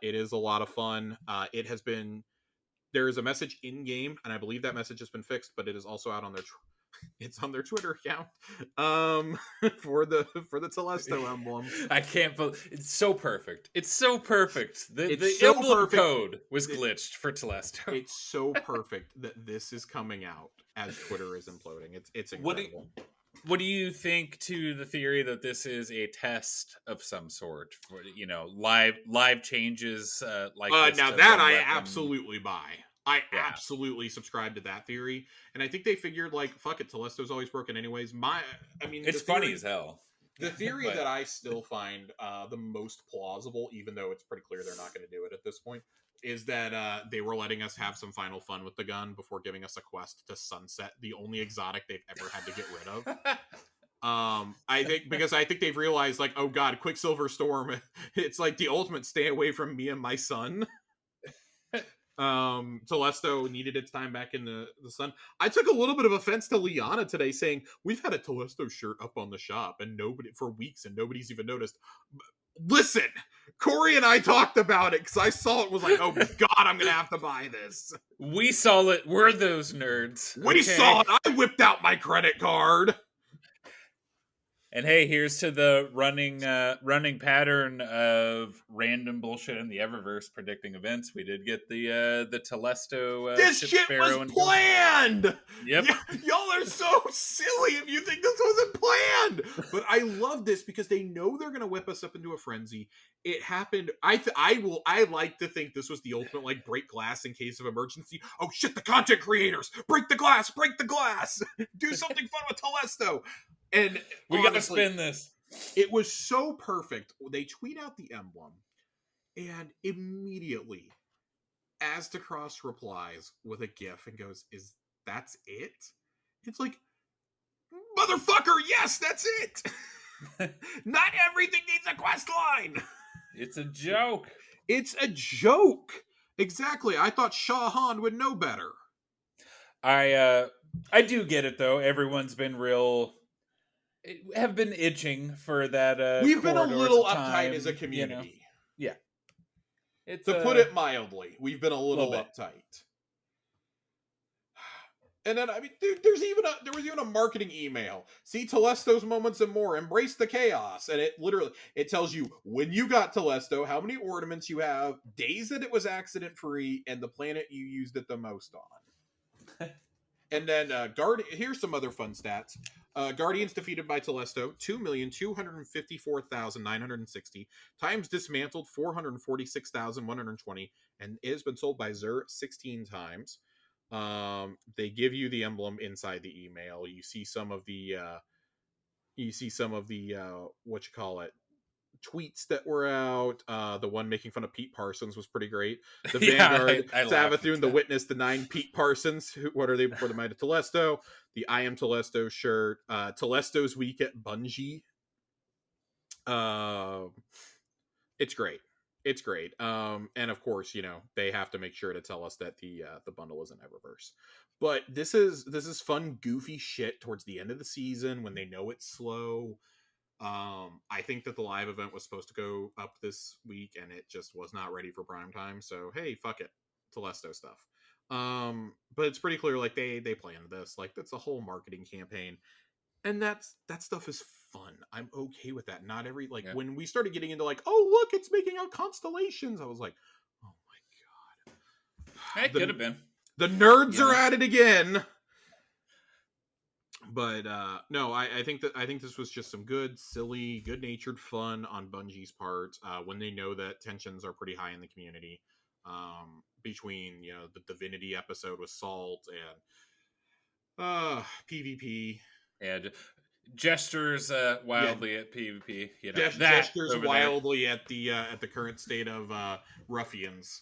It is a lot of fun. There is a message in game, and I believe that message has been fixed, but it is also out on their it's on their Twitter account for the Telesto emblem. I can't believe it's so perfect. It's so perfect. The emblem code was glitched for Telesto. It's so perfect that this is coming out as Twitter is imploding. It's incredible. What do you think to the theory that this is a test of some sort for live changes like this? Now that I absolutely buy. I absolutely subscribe to that theory, and I think they figured fuck it, Telesto's always broken anyways. It's funny as hell. The theory that I still find the most plausible, even though it's pretty clear they're not going to do it at this point, is that they were letting us have some final fun with the gun before giving us a quest to sunset the only exotic they've ever had to get rid of. I think they've realized oh god, Quicksilver Storm, it's the ultimate stay away from me and my son. Telesto needed its time back in the sun. I took a little bit of offense to Liana today saying we've had a Telesto shirt up on the shop and nobody for weeks and nobody's even noticed. Listen, Corey and I talked about it because I saw it was oh god, I'm gonna have to buy this. We saw it. We're those nerds. We saw it. I whipped out my credit card. And hey, here's to the running pattern of random bullshit in the Eververse predicting events. We did get the Telesto This ship shit was sparrow and ghost. planned. Yep. Y'all are so silly if you think this wasn't planned. But I love this because they know they're gonna whip us up into a frenzy. It happened. I like to think this was the ultimate like break glass in case of emergency. Oh shit! The content creators break the glass. Break the glass. Do something fun with Telesto. And We gotta honestly, spin this. it was so perfect. They tweet out the emblem, and immediately Astacross replies with a gif and goes, "Is that's it?" It's like, motherfucker, yes, that's it. Not everything needs a quest line. It's a joke. It's a joke. Exactly. I thought Shah Han would know better. I do get it though. Everyone's been have been itching for that We've been a corridor little to uptight as a time, you know. community. Yeah. It's To put it mildly, we've been a little uptight. And then I mean, dude, there was even a marketing email. See Telesto's moments and more. Embrace the chaos, and it tells you when you got Telesto, how many ornaments you have, days that it was accident free, and the planet you used it the most on. And then here's some other fun stats. Guardians defeated by Telesto 2,254,960 times dismantled 446,120, and it has been sold by Xur 16 times. They give you the emblem inside the email. You see some of the what you call it, tweets that were out. The one making fun of Pete Parsons was pretty great. The Vanguard, Savathun, the Witness, the 9 Pete Parsons. What are they before the Might of Telesto? The I Am Telesto shirt. Telesto's week at Bungie. It's great. It's great. And of course, they have to make sure to tell us that the bundle is an Eververse. But this is fun, goofy shit towards the end of the season when they know it's slow. I think that the live event was supposed to go up this week and it just was not ready for prime time. So hey, fuck it, Telesto stuff. But it's pretty clear like they planned this. Like that's a whole marketing campaign, and that stuff is fun. I'm okay with that. Not every when we started getting into like, oh look, it's making out constellations. I was like, oh my god, it could have been. The nerds are at it again. But no, I think this was just some good, silly, good-natured fun on Bungie's part when they know that tensions are pretty high in the community between the Divinity episode with Salt and PvP. Yeah, gestures wildly at PvP. Gestures wildly at the current state of ruffians.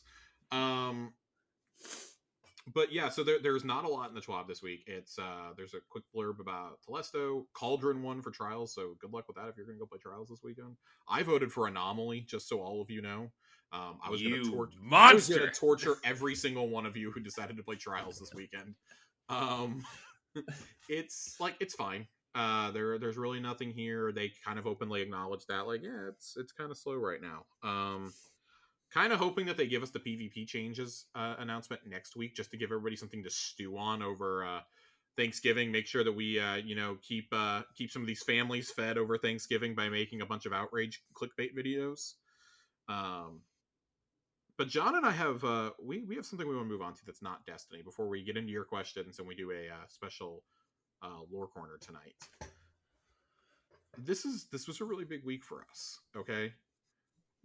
But yeah, so there's not a lot in the TWAB this week. It's there's a quick blurb about Telesto. Cauldron won for Trials, so good luck with that if you're going to go play Trials this weekend. I voted for Anomaly, just so all of you know. I was going to torture every single one of you who decided to play Trials this weekend. It's fine. There's really nothing here. They kind of openly acknowledge that, like, yeah, it's kind of slow right now. Kind of hoping that they give us the PvP changes announcement next week, just to give everybody something to stew on over Thanksgiving. Make sure that we keep some of these families fed over Thanksgiving by making a bunch of outrage clickbait videos. But John and I have we have something we want to move on to that's not Destiny before we get into your questions and we do a special lore corner tonight. This was a really big week for us. Okay.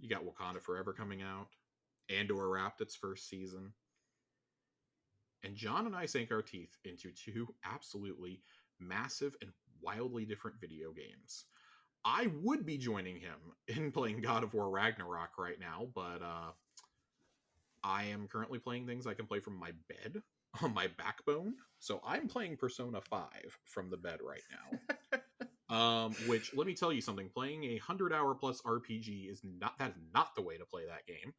You got Wakanda Forever coming out. Andor wrapped its first season. And John and I sank our teeth into 2 absolutely massive and wildly different video games. I would be joining him in playing God of War Ragnarok right now, but I am currently playing things I can play from my bed on my backbone. So I'm playing Persona 5 from the bed right now. Which, let me tell you something, playing a 100-hour plus RPG is not the way to play that game.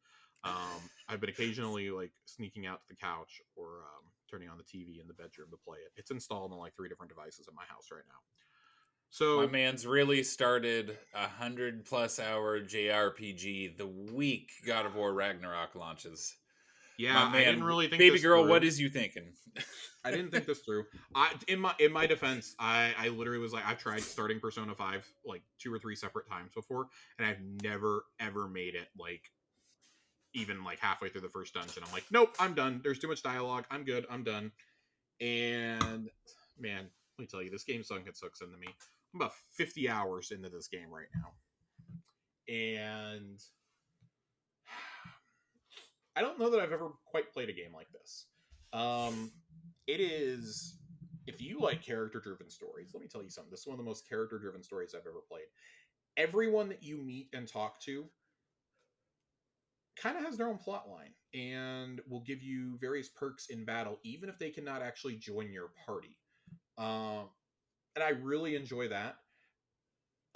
I've been occasionally sneaking out to the couch or turning on the TV in the bedroom to play it. It's installed on 3 different devices in my house right now. So my man's really started a 100+ hour JRPG the week God of War Ragnarok launches. Yeah, I didn't really think baby girl, what is you thinking? I didn't think this through. In my defense, I literally was like, I've tried starting Persona 5 like 2 or 3 separate times before, and I've never ever made it like even like halfway through the first dungeon. I'm like, nope, I'm done. There's too much dialogue. I'm good. I'm done. And man, let me tell you, this game sunk its hooks into me. I'm about 50 hours into this game right now, and I don't know that I've ever quite played a game like this. It is, if you like character-driven stories, let me tell you something. This is one of the most character-driven stories I've ever played. Everyone that you meet and talk to kind of has their own plot line and will give you various perks in battle, even if they cannot actually join your party. Um, and I really enjoy that.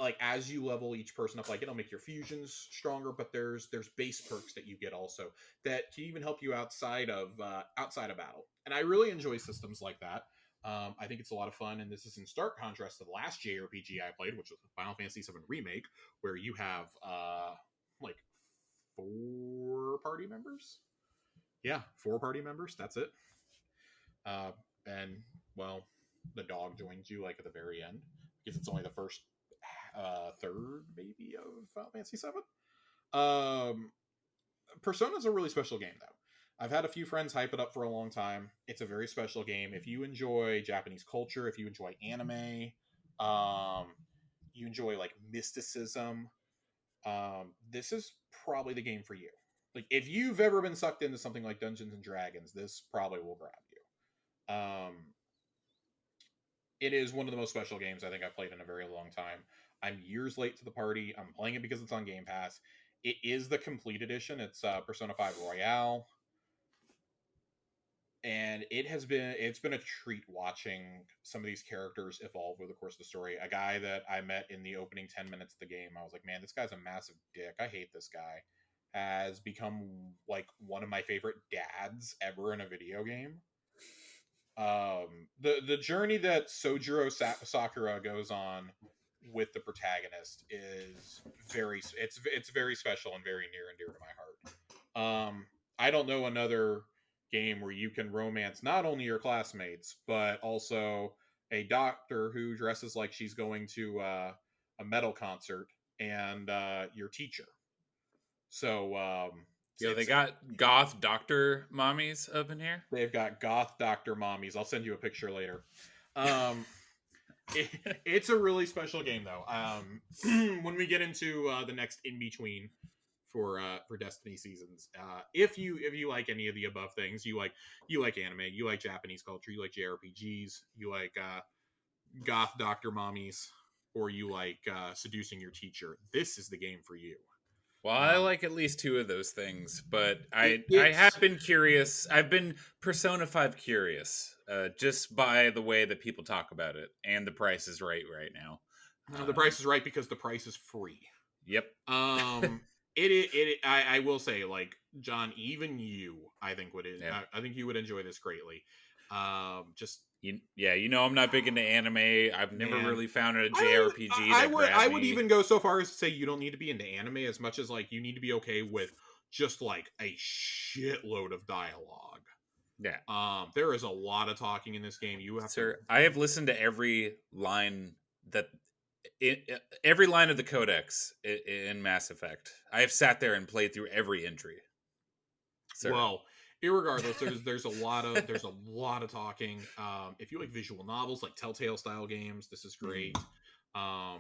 Like as you level each person up, like it'll make your fusions stronger, but there's base perks that you get also that can even help you outside of battle. And I really enjoy systems like that. I think it's a lot of fun, and this is in stark contrast to the last JRPG I played, which was Final Fantasy VII Remake, where you have like 4 party members. Yeah, 4 party members. That's it. Uh, and well, the dog joins you like at the very end because it's only the first third maybe of Final Fantasy VII. Persona's a really special game though. I've had a few friends hype it up for a long time. It's a very special game. If you enjoy Japanese culture, if you enjoy anime, um, you enjoy like mysticism, this is probably the game for you. Like if you've ever been sucked into something like Dungeons and Dragons, this probably will grab you. It is one of the most special games I think I've played in a very long time. I'm years late to the party. I'm playing it because it's on Game Pass. It is the complete edition. It's Persona 5 Royale, and it's been a treat watching some of these characters evolve over the course of the story. A guy that I met in the opening 10 minutes of the game, I was like, man, this guy's a massive dick. I hate this guy. Has become like one of my favorite dads ever in a video game. The journey that Sojiro Sakura goes on with the protagonist is it's very special and very near and dear to my heart. I don't know another game where you can romance not only your classmates but also a doctor who dresses like she's going to a metal concert and your teacher. So Yo, they got goth doctor mommies up in here. they've got goth doctor mommies. I'll send you a picture later. It's a really special game though. When we get into the next in between for Destiny seasons, if you like any of the above things, you like anime, you like Japanese culture, you like JRPGs, you like goth doctor mommies, or you like seducing your teacher, this is the game for you. Well, I like at least 2 of those things, but I have been curious. I've been Persona 5 curious, just by the way that people talk about it, and the price is right now. The price is right because the price is free. Yep. I will say, like John, even you, I think I think you would enjoy this greatly. Just I'm not big into anime. I've never really found a JRPG that grabbed me. I would even go so far as to say you don't need to be into anime as much as like you need to be okay with just like a shitload of dialogue. Yeah. There is a lot of talking in this game. I have listened to every line every line of the codex in Mass Effect. I have sat there and played through every entry. Sir. Well, irregardless, there's a lot of talking. If you like visual novels, like Telltale style games, this is great. I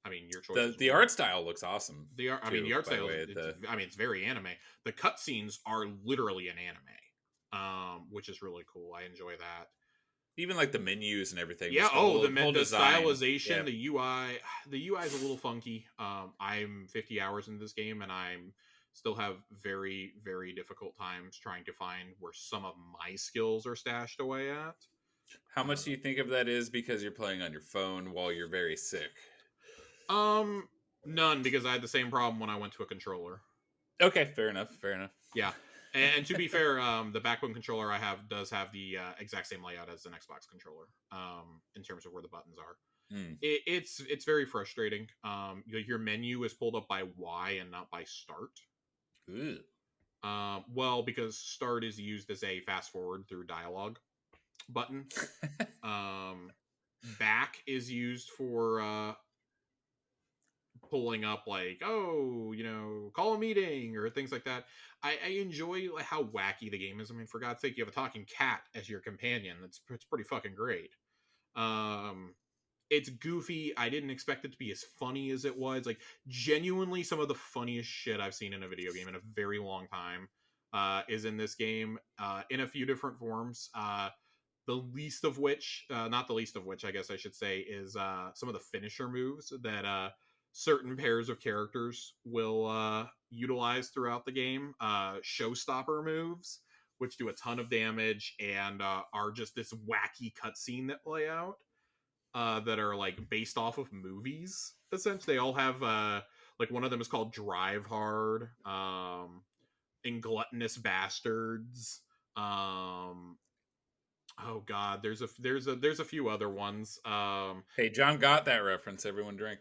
mean, your choice. The art style looks awesome. The art style. It's very anime. The cutscenes are literally an anime, which is really cool. I enjoy that. Even like the menus and everything. Yeah. The stylization, the UI. The UI is a little funky. I'm 50 hours into this game, and I'm still have very, very difficult times trying to find where some of my skills are stashed away at. How much do you think of that is because you're playing on your phone while you're very sick? None, because I had the same problem when I went to a controller. Okay, fair enough. Yeah. And to be fair, the backbone controller I have does have the exact same layout as an Xbox controller, in terms of where the buttons are. It's very frustrating. Your menu is pulled up by Y and not by start. Ooh. Well, because start is used as a fast forward through dialogue. button. Back is used for pulling up like, oh, call a meeting or things like that. I enjoy how wacky the game is. I mean, for God's sake, you have a talking cat as your companion. It's pretty fucking great. Um, it's goofy. I didn't expect it to be as funny as it was. Like, genuinely, some of the funniest shit I've seen in a video game in a very long time is in this game, in a few different forms. The least of which, not the least of which, I guess I should say, is some of the finisher moves that certain pairs of characters will utilize throughout the game. Showstopper moves, which do a ton of damage and are just this wacky cutscene that play out, that are like based off of movies. Essentially, they all have like one of them is called Drive Hard, and Gluttonous Bastards. Oh God, there's a few other ones. Hey, John got that reference. Everyone drink.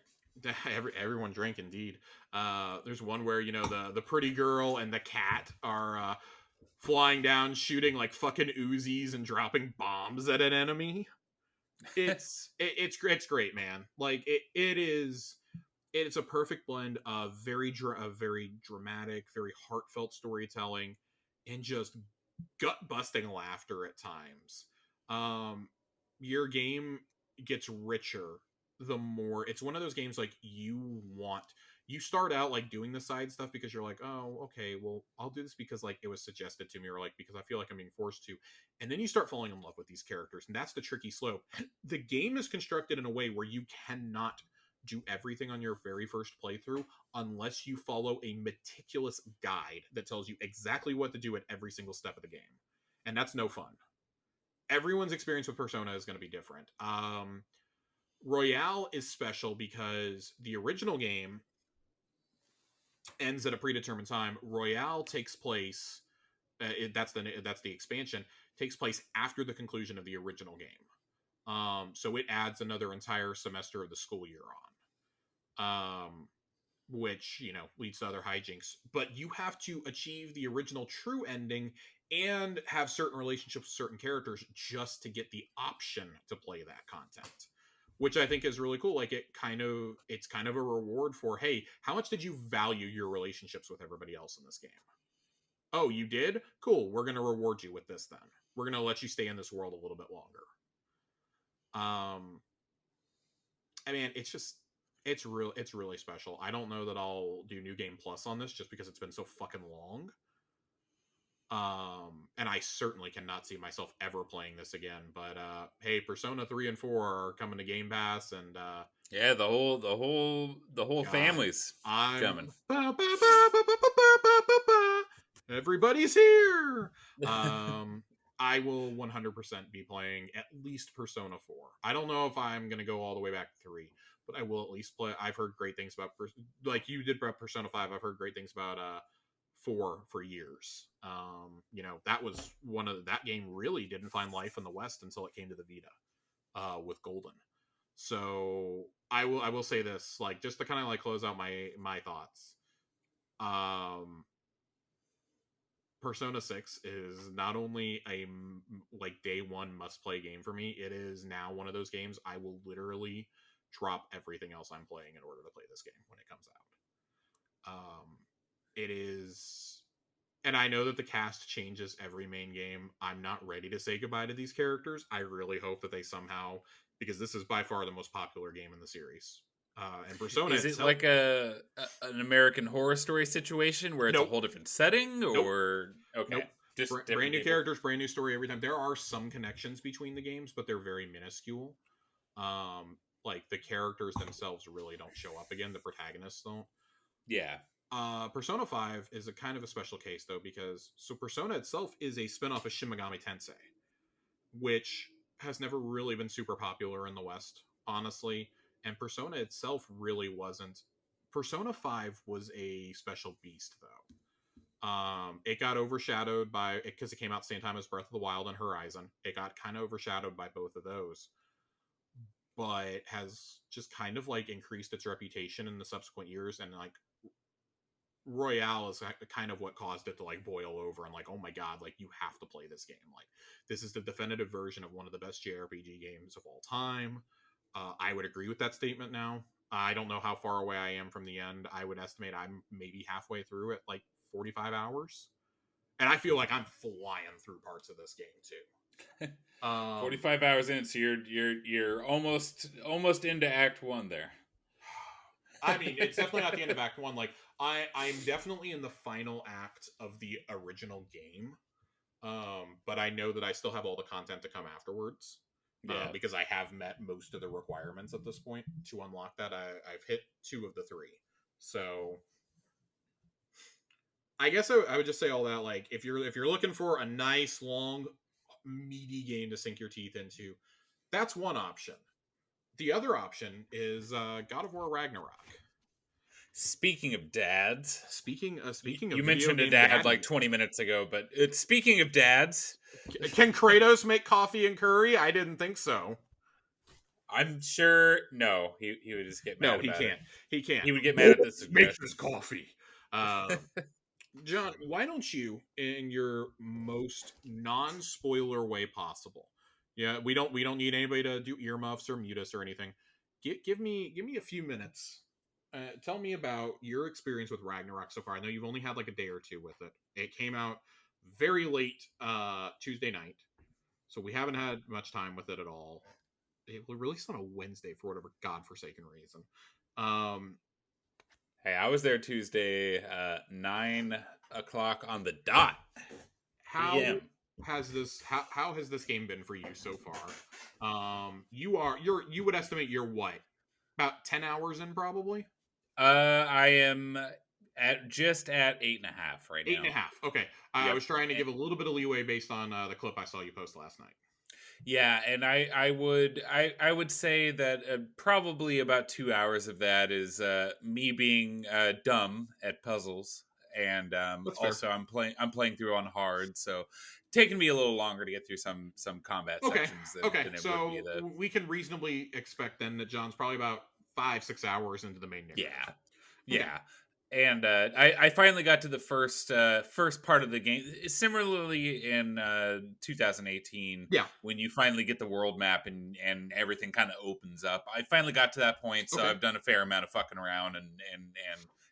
Everyone drink indeed. There's one where the pretty girl and the cat are flying down, shooting like fucking Uzis and dropping bombs at an enemy. It's great, man. Like it's a perfect blend of very dramatic, very heartfelt storytelling, and just gut busting laughter at times. Um, your game gets richer the more it's one of those games like you start out like doing the side stuff because you're like, oh, okay, well, I'll do this because like it was suggested to me, or like because I feel like I'm being forced to. And then you start falling in love with these characters, and that's the tricky slope. The game is constructed in a way where you cannot do everything on your very first playthrough unless you follow a meticulous guide that tells you exactly what to do at every single step of the game. And that's no fun. Everyone's experience with Persona is going to be different. Royale is special because the original game ends at a predetermined time. Royale takes place. That's the expansion. Takes place after the conclusion of the original game. So it adds another entire semester of the school year on. Which leads to other hijinks. But you have to achieve the original true ending and have certain relationships with certain characters just to get the option to play that content, which I think is really cool. Like it's kind of a reward for, hey, how much did you value your relationships with everybody else in this game? Oh, you did? Cool. We're going to reward you with this then. We're going to let you stay in this world a little bit longer. I mean, it's really special. I don't know that I'll do New Game Plus on this just because it's been so fucking long. And I certainly cannot see myself ever playing this again. But hey, Persona 3 and 4 are coming to Game Pass, and yeah, the whole God, family's coming. Everybody's here. I will 100% be playing at least Persona 4. I don't know if I'm going to go all the way back to 3, but I will at least play. I've heard great things about, like you did about Persona 5. I've heard great things about 4 for years. That was that game really didn't find life in the West until it came to the Vita with Golden. So I will say this, like, just to kind of like close out my thoughts. Persona 6 is not only a like day one must play game for me, it is now one of those games I will literally drop everything else I'm playing in order to play this game when it comes out. It is, and I know that the cast changes every main game. I'm not ready to say goodbye to these characters. I really hope that they somehow, because this is by far the most popular game in the series. And Persona is it itself, like an American Horror Story situation where it's nope, a whole different setting, or nope, okay, nope. just Brand new people. characters, brand new story every time. There are some connections between the games, but they're very minuscule. Like the characters themselves really don't show up again. The protagonists don't. Yeah. Persona 5 is a kind of a special case though, because Persona itself is a spin-off of Shin Megami Tensei, which has never really been super popular in the West, honestly. And Persona itself really wasn't. Persona 5 was a special beast though. It got overshadowed by, because it came out the same time as Breath of the Wild and Horizon. It got kind of overshadowed by both of those, but has just kind of like increased its reputation in the subsequent years, and like Royale is kind of what caused it to like boil over and like, oh my god, like you have to play this game. Like this is the definitive version of one of the best JRPG games of all time. I would agree with that statement now. I don't know how far away I am from the end. I would estimate I'm maybe halfway through it, like 45 hours. And I feel like I'm flying through parts of this game too. 45 hours in, so you're almost into Act 1 there. I mean, it's definitely not the end of Act 1. Like, I'm definitely in the final act of the original game. But I know that I still have all the content to come afterwards. Yeah. Because I have met most of the requirements at this point to unlock that. I've hit 2 of the 3. So I guess I would just say all that. Like, if you're looking for a nice, long, meaty game to sink your teeth into, that's one option. The other option is God of War Ragnarok. Speaking of dads, speaking of you mentioned a dad like 20 minutes ago, but speaking of dads, can Kratos make coffee and curry? I didn't think so. I'm sure no, he would just get mad. No, he can't. He can't. He would get mad at this. Make this coffee. John, why don't you, in your most non-spoiler way possible? Yeah, we don't need anybody to do earmuffs or mute us or anything. Give me a few minutes. Tell me about your experience with Ragnarok so far. I know you've only had like a day or two with it. It came out very late Tuesday night, so we haven't had much time with it at all. It released on a Wednesday for whatever godforsaken reason. Hey, I was there Tuesday, 9 o'clock on the dot. How has this game been for you so far? You would estimate you're what, about 10 hours in probably? I am just at 8.5 right now. 8.5. Okay. Yep. I was trying to give a little bit of leeway based on the clip I saw you post last night. Yeah, and I would say that probably about 2 hours of that is me being dumb at puzzles, and also I'm playing through on hard, so taking me a little longer to get through some combat sections. Than it so would be we can reasonably expect then that John's probably about 5-6 hours into the main narrative. Yeah. And I finally got to the first part of the game. Similarly, in 2018, when you finally get the world map and everything kind of opens up, I finally got to that point. So I've done a fair amount of fucking around and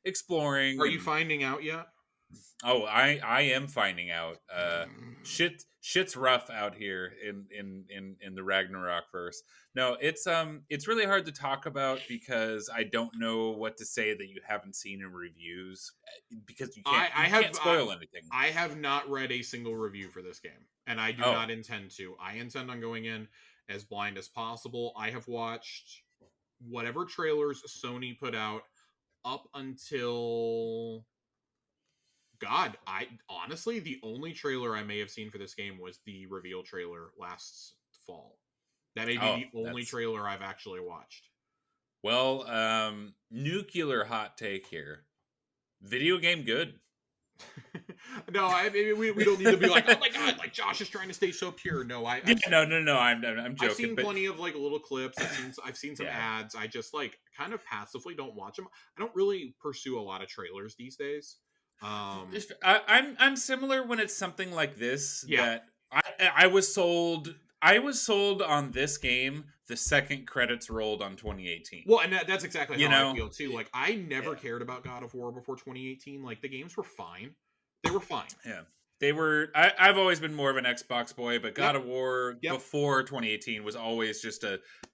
exploring. Are you finding out yet? Oh, I am finding out. Shit's rough out here in the Ragnarok verse. No, it's really hard to talk about because I don't know what to say that you haven't seen in reviews, because you can't spoil anything. I have not read a single review for this game, and I do not intend to. I intend on going in as blind as possible. I have watched whatever trailers Sony put out up until... God, honestly, the only trailer I may have seen for this game was the reveal trailer last fall. That may be the only trailer I've actually watched. Well, nuclear hot take here. Video game good. No, we don't need to be like, oh my god, like Josh is trying to stay so pure. No, I'm joking. I've seen plenty of like little clips. I've seen some ads. I just like kind of passively don't watch them. I don't really pursue a lot of trailers these days. I'm similar when it's something like this. That I was sold on this game the second credits rolled on 2018. Well, and that's exactly how I feel too. Like I never cared about God of War before 2018. Like the games were fine. They were fine. Yeah. They were. I've always been more of an Xbox boy, but God of War before 2018 was always just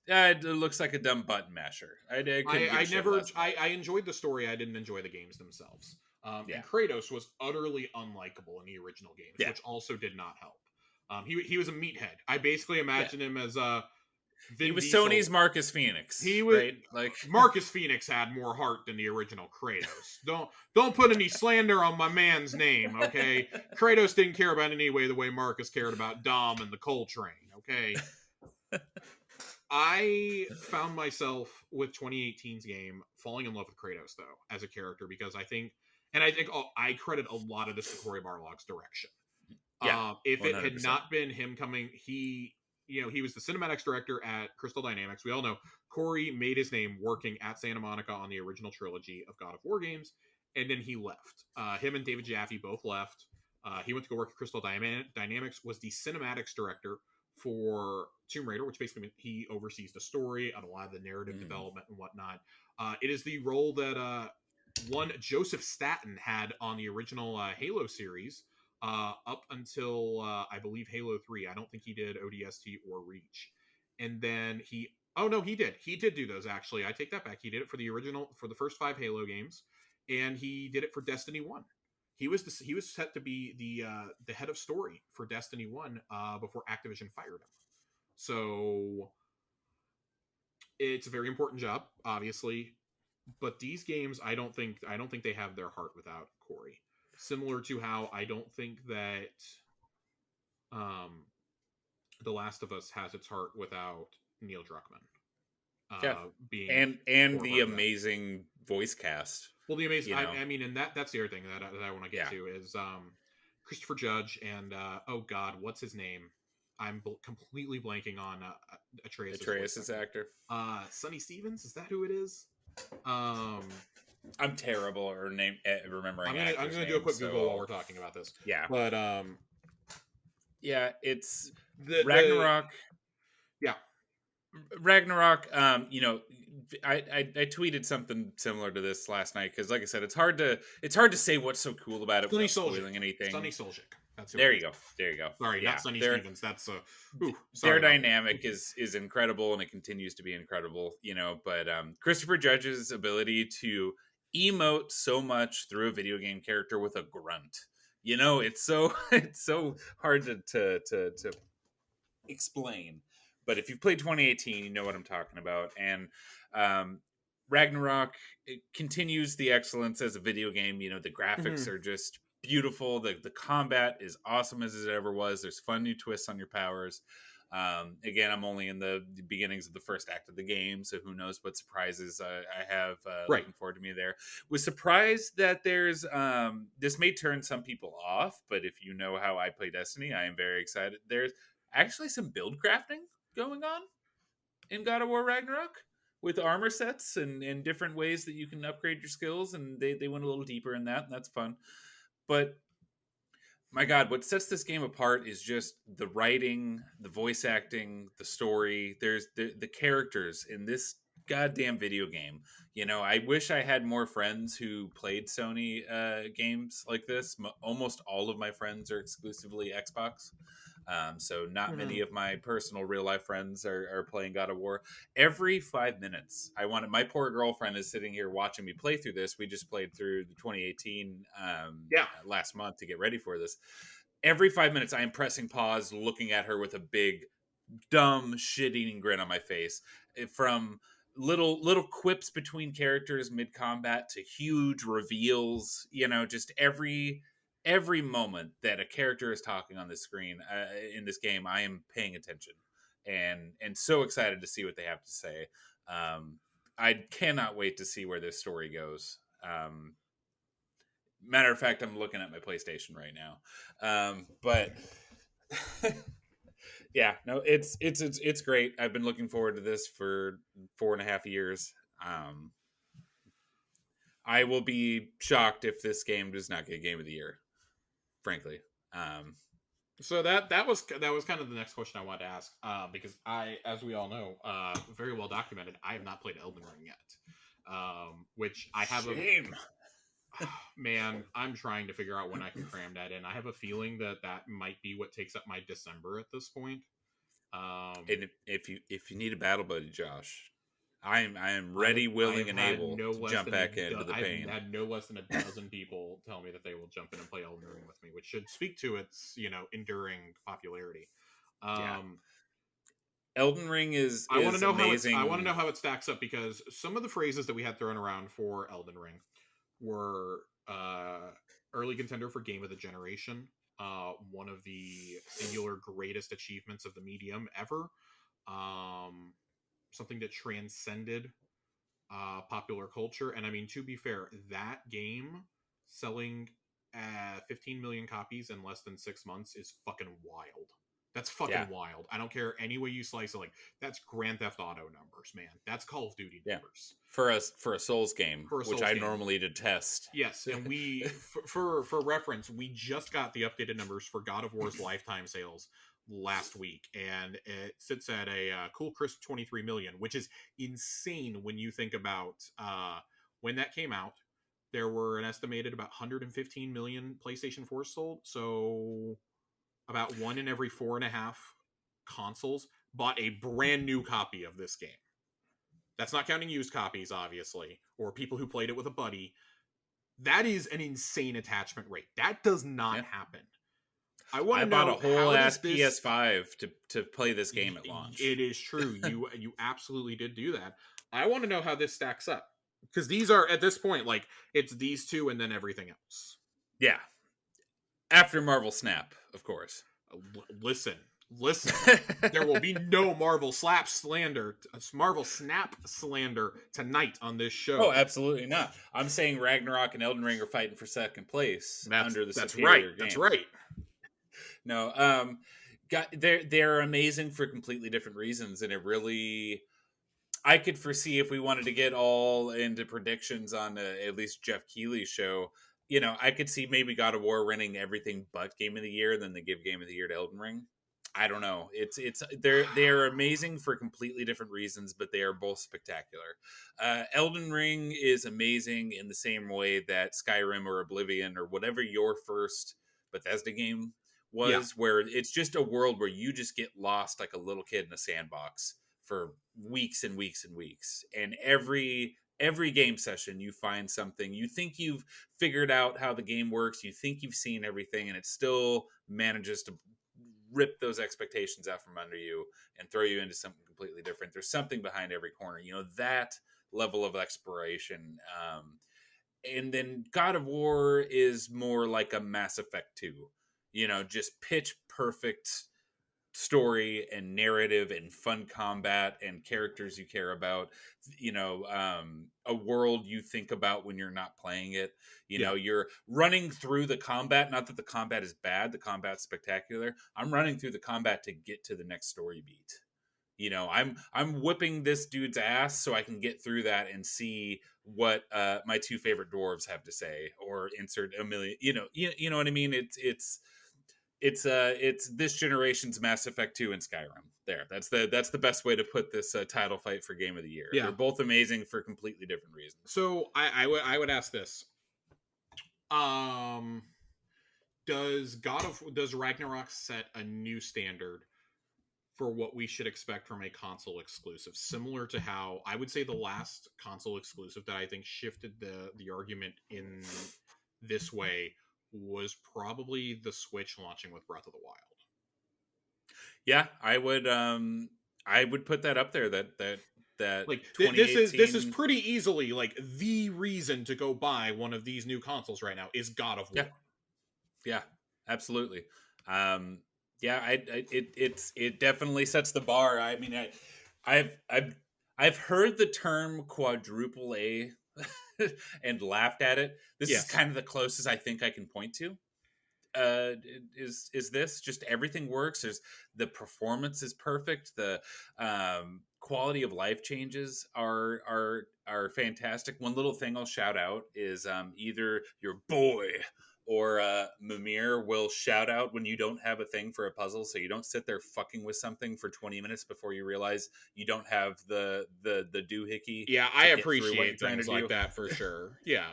it looks like a dumb button masher. I enjoyed the story. I didn't enjoy the games themselves. And Kratos was utterly unlikable in the original games, which also did not help. He was a meathead. I basically imagine him as he was Diesel. Sony's Marcus Phoenix. He was right? Like Marcus Phoenix had more heart than the original Kratos. Don't put any slander on my man's name, okay? Kratos didn't care about any way the way Marcus cared about Dom and the Coltrane, okay? I found myself with 2018's game falling in love with Kratos though as a character, because I think I credit a lot of this to Cory Barlog's direction. If 100%. It had not been him coming, he was the cinematics director at Crystal Dynamics. We all know Cory made his name working at Santa Monica on the original trilogy of God of War games, and then he left. Him and David Jaffe both left. He went to go work at Crystal Dynamics, was the cinematics director for Tomb Raider, which basically means he oversees the story and a lot of the narrative development and whatnot. It is the role that one Joseph Staten had on the original Halo series up until I believe Halo 3. I don't think he did ODST or Reach. And then he oh no, he did. He did do those actually. I take that back. He did it for the original for the first 5 Halo games, and he did it for Destiny 1. He was set to be the head of story for Destiny 1 before Activision fired him. So it's a very important job, obviously, but these games I don't think they have their heart without Corey. Similar to how I don't think that um The Last of Us has its heart without Neil Druckmann. Yeah, Being and the amazing voice cast. Well, the amazing. I mean, and that's the other thing that I want to get to is Christopher Judge and oh god, what's his name? I'm completely blanking on Atreus's actor. Sonny Stevens, is that who it is? I'm terrible at remembering. I'm gonna do a quick Google while we're talking about this. Yeah, but yeah, it's Ragnarok. Yeah, Ragnarok. You know, I tweeted something similar to this last night because, like I said, it's hard to say what's so cool about it without spoiling anything. Sonny Soljic. There you go. Sorry, not Sonny Stevens. That's their dynamic is incredible, and it continues to be incredible. You know, but Christopher Judge's ability to emote so much through a video game character with a grunt. You know, it's so hard to explain. But if you've played 2018, you know what I'm talking about. And Ragnarok continues the excellence as a video game. You know, the graphics are just beautiful. The combat is awesome as it ever was. There's fun new twists on your powers. Again, I'm only in the beginnings of the first act of the game, so who knows what surprises I have looking forward to me there. Was surprised that there's this may turn some people off, but if you know how I play Destiny, I am very excited. There's actually some build crafting going on in God of War Ragnarok with armor sets and different ways that you can upgrade your skills, and they went a little deeper in that, and that's fun. But my God, what sets this game apart is just the writing, the voice acting, the story. There's the characters in this goddamn video game. You know, I wish I had more friends who played Sony games like this. Almost all of my friends are exclusively Xbox. So not many of my personal real life friends are playing God of War. Every 5 minutes, my poor girlfriend is sitting here watching me play through this. We just played through the 2018 last month to get ready for this. Every 5 minutes, I am pressing pause, looking at her with a big, dumb, shit-eating grin on my face. From little quips between characters mid combat to huge reveals. You know, just every moment that a character is talking on the screen in this game, I am paying attention and so excited to see what they have to say. I cannot wait to see where this story goes. Matter of fact, I'm looking at my PlayStation right now. But yeah, no, it's great. I've been looking forward to this for 4.5 years. I will be shocked if this game does not get Game of the Year, frankly. So that was kind of the next question I wanted to ask, because as we all know, very well documented, I have not played Elden Ring yet, which I have Shame. Man, I'm trying to figure out when I can cram that in. I have a feeling that might be what takes up my December at this point. And if you need a battle buddy, Josh, I am ready, willing, and able to jump back into the pain. I've had no less than a dozen people tell me that they will jump in and play Elden Ring with me, which should speak to its enduring popularity. Elden Ring is amazing. I want to know how it stacks up, because some of the phrases that we had thrown around for Elden Ring were early contender for Game of the Generation, one of the singular greatest achievements of the medium ever, something that transcended popular culture. And I mean, to be fair, that game selling 15 million copies in less than 6 months is fucking wild. That's fucking Yeah. wild. I don't care any way you slice it. Like, that's Grand Theft Auto numbers, man. That's Call of Duty Yeah. numbers For a Souls game, for a which Souls I game. normally detest. Yes, and we for reference, we just got the updated numbers for God of War's lifetime sales last week, and it sits at a cool crisp 23 million, which is insane when you think about when that came out. There were an estimated about 115 million PlayStation 4 sold, so about one in every 4.5 consoles bought a brand new copy of this game. That's not counting used copies, obviously, or people who played it with a buddy. That is an insane attachment rate. That does not Yeah. happen. I want I to bought a know, whole how does ass this... PS5 to play this game at launch. It is true. You absolutely did do that. I want to know how this stacks up, because these are, at this point, like, it's these two and then everything else. Yeah. After Marvel Snap, of course. Listen. There will be no Marvel Snap slander tonight on this show. Oh, absolutely not. I'm saying Ragnarok and Elden Ring are fighting for second place under the superior game. That's right. No, they're amazing for completely different reasons, and it really, I could foresee, if we wanted to get all into predictions on at least Jeff Keighley's show, I could see maybe God of War winning everything but Game of the Year, and then they give Game of the Year to Elden Ring. I don't know. They're amazing for completely different reasons, but they are both spectacular. Elden Ring is amazing in the same way that Skyrim or Oblivion or whatever your first Bethesda game was, where it's just a world where you just get lost like a little kid in a sandbox for weeks and weeks and weeks, and every game session you find something. You think you've figured out how the game works, you think you've seen everything, and it still manages to rip those expectations out from under you and throw you into something completely different. There's something behind every corner, that level of exploration. And then God of War is more like a Mass Effect 2, just pitch perfect story and narrative and fun combat and characters you care about, a world you think about when you're not playing it. You're running through the combat, not that the combat is bad, the combat's spectacular. I'm running through the combat to get to the next story beat. I'm whipping this dude's ass so I can get through that and see what my two favorite dwarves have to say, or insert a million, you know what I mean? It's this generation's Mass Effect 2 and Skyrim. There, that's the best way to put this title fight for Game of the Year. Yeah. They're both amazing for completely different reasons. So I would ask this: does Ragnarok set a new standard for what we should expect from a console exclusive, similar to how I would say the last console exclusive that I think shifted the argument in this way was probably the Switch launching with Breath of the Wild? Yeah, I would put that up there. That like this is pretty easily like the reason to go buy one of these new consoles right now is God of War. Yeah, absolutely. It definitely sets the bar. I mean, I've heard the term quadruple A and laughed at it. This is kind of the closest I think I can point to. Is this just everything works? The performance is perfect. The quality of life changes are fantastic. One little thing I'll shout out is either your boy or Mimir will shout out when you don't have a thing for a puzzle, so you don't sit there fucking with something for 20 minutes before you realize you don't have the doohickey. Yeah, I appreciate things like that for sure. Yeah.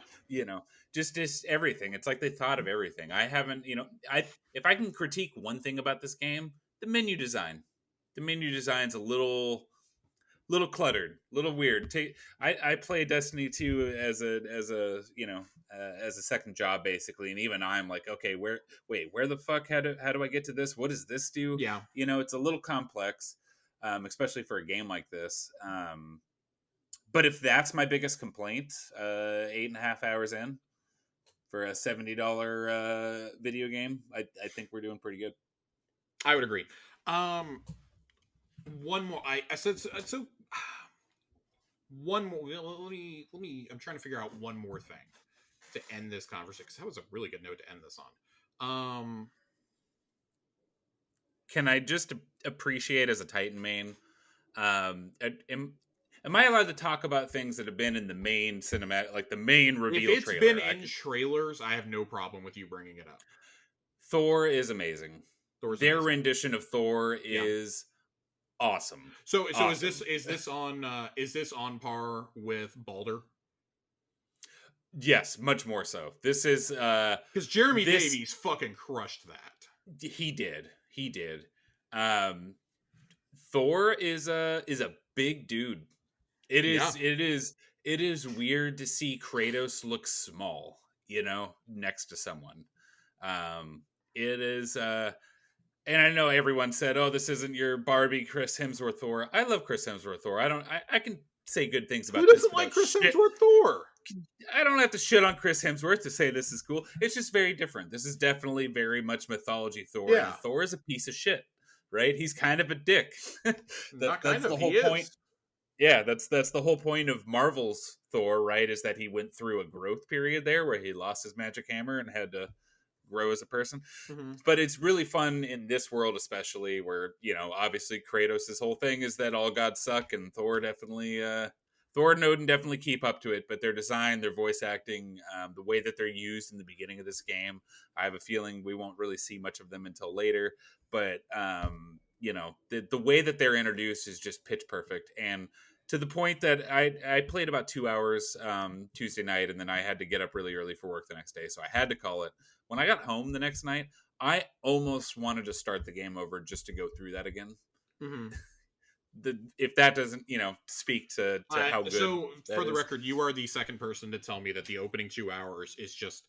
Just everything. It's like they thought of everything. I haven't, if I can critique one thing about this game, the menu design. The menu design's a little cluttered, little weird. I play Destiny 2 as a second job basically, and even I'm like, okay, where the fuck, how do I get to this? What does this do? Yeah, it's a little complex, especially for a game like this. But if that's my biggest complaint, 8.5 hours in for a $70 video game, I think we're doing pretty good. I would agree. One more. I said so. One more. Let me. I'm trying to figure out one more thing to end this conversation, because that was a really good note to end this on. can I just appreciate as a Titan main? Am I allowed to talk about things that have been in the main cinematic, like the main If reveal it's been trailer? in trailers, I have no problem with you bringing it up. Thor is amazing. Thor's Their amazing. rendition of Thor Yeah. is awesome. So Awesome. is this on par with Balder? Yes, much more so. This is Because Jeremy this Davies fucking crushed that. he did. He did. Um Thor is a big dude. It Yeah. is it is it is weird to see Kratos look small, next to someone. It is and I know everyone said, "Oh, this isn't your Barbie Chris Hemsworth Thor." I love Chris Hemsworth Thor. I can say good things Who about this doesn't like without Chris shit. Hemsworth Thor? I don't have to shit on Chris Hemsworth to say this is cool. It's just very different. This is definitely very much mythology Thor, and Yeah. Thor is a piece of shit, right? He's kind of a dick. Not kind That's of. the He whole point. is. Yeah, that's the whole point of Marvel's Thor, right? Is that he went through a growth period there where he lost his magic hammer and had to grow as a person. Mm-hmm. But it's really fun in this world, especially where, obviously Kratos' whole thing is that all gods suck, and Thor definitely Thor and Odin definitely keep up to it, but their design, their voice acting, the way that they're used in the beginning of this game, I have a feeling we won't really see much of them until later. But the way that they're introduced is just pitch perfect, and to the point that I played about 2 hours Tuesday night, and then I had to get up really early for work the next day, so I had to call it. When I got home the next night, I almost wanted to start the game over just to go through that again. Mm-hmm. If that doesn't, speak to how good. So, for the is. record, you are the second person to tell me that the opening 2 hours is just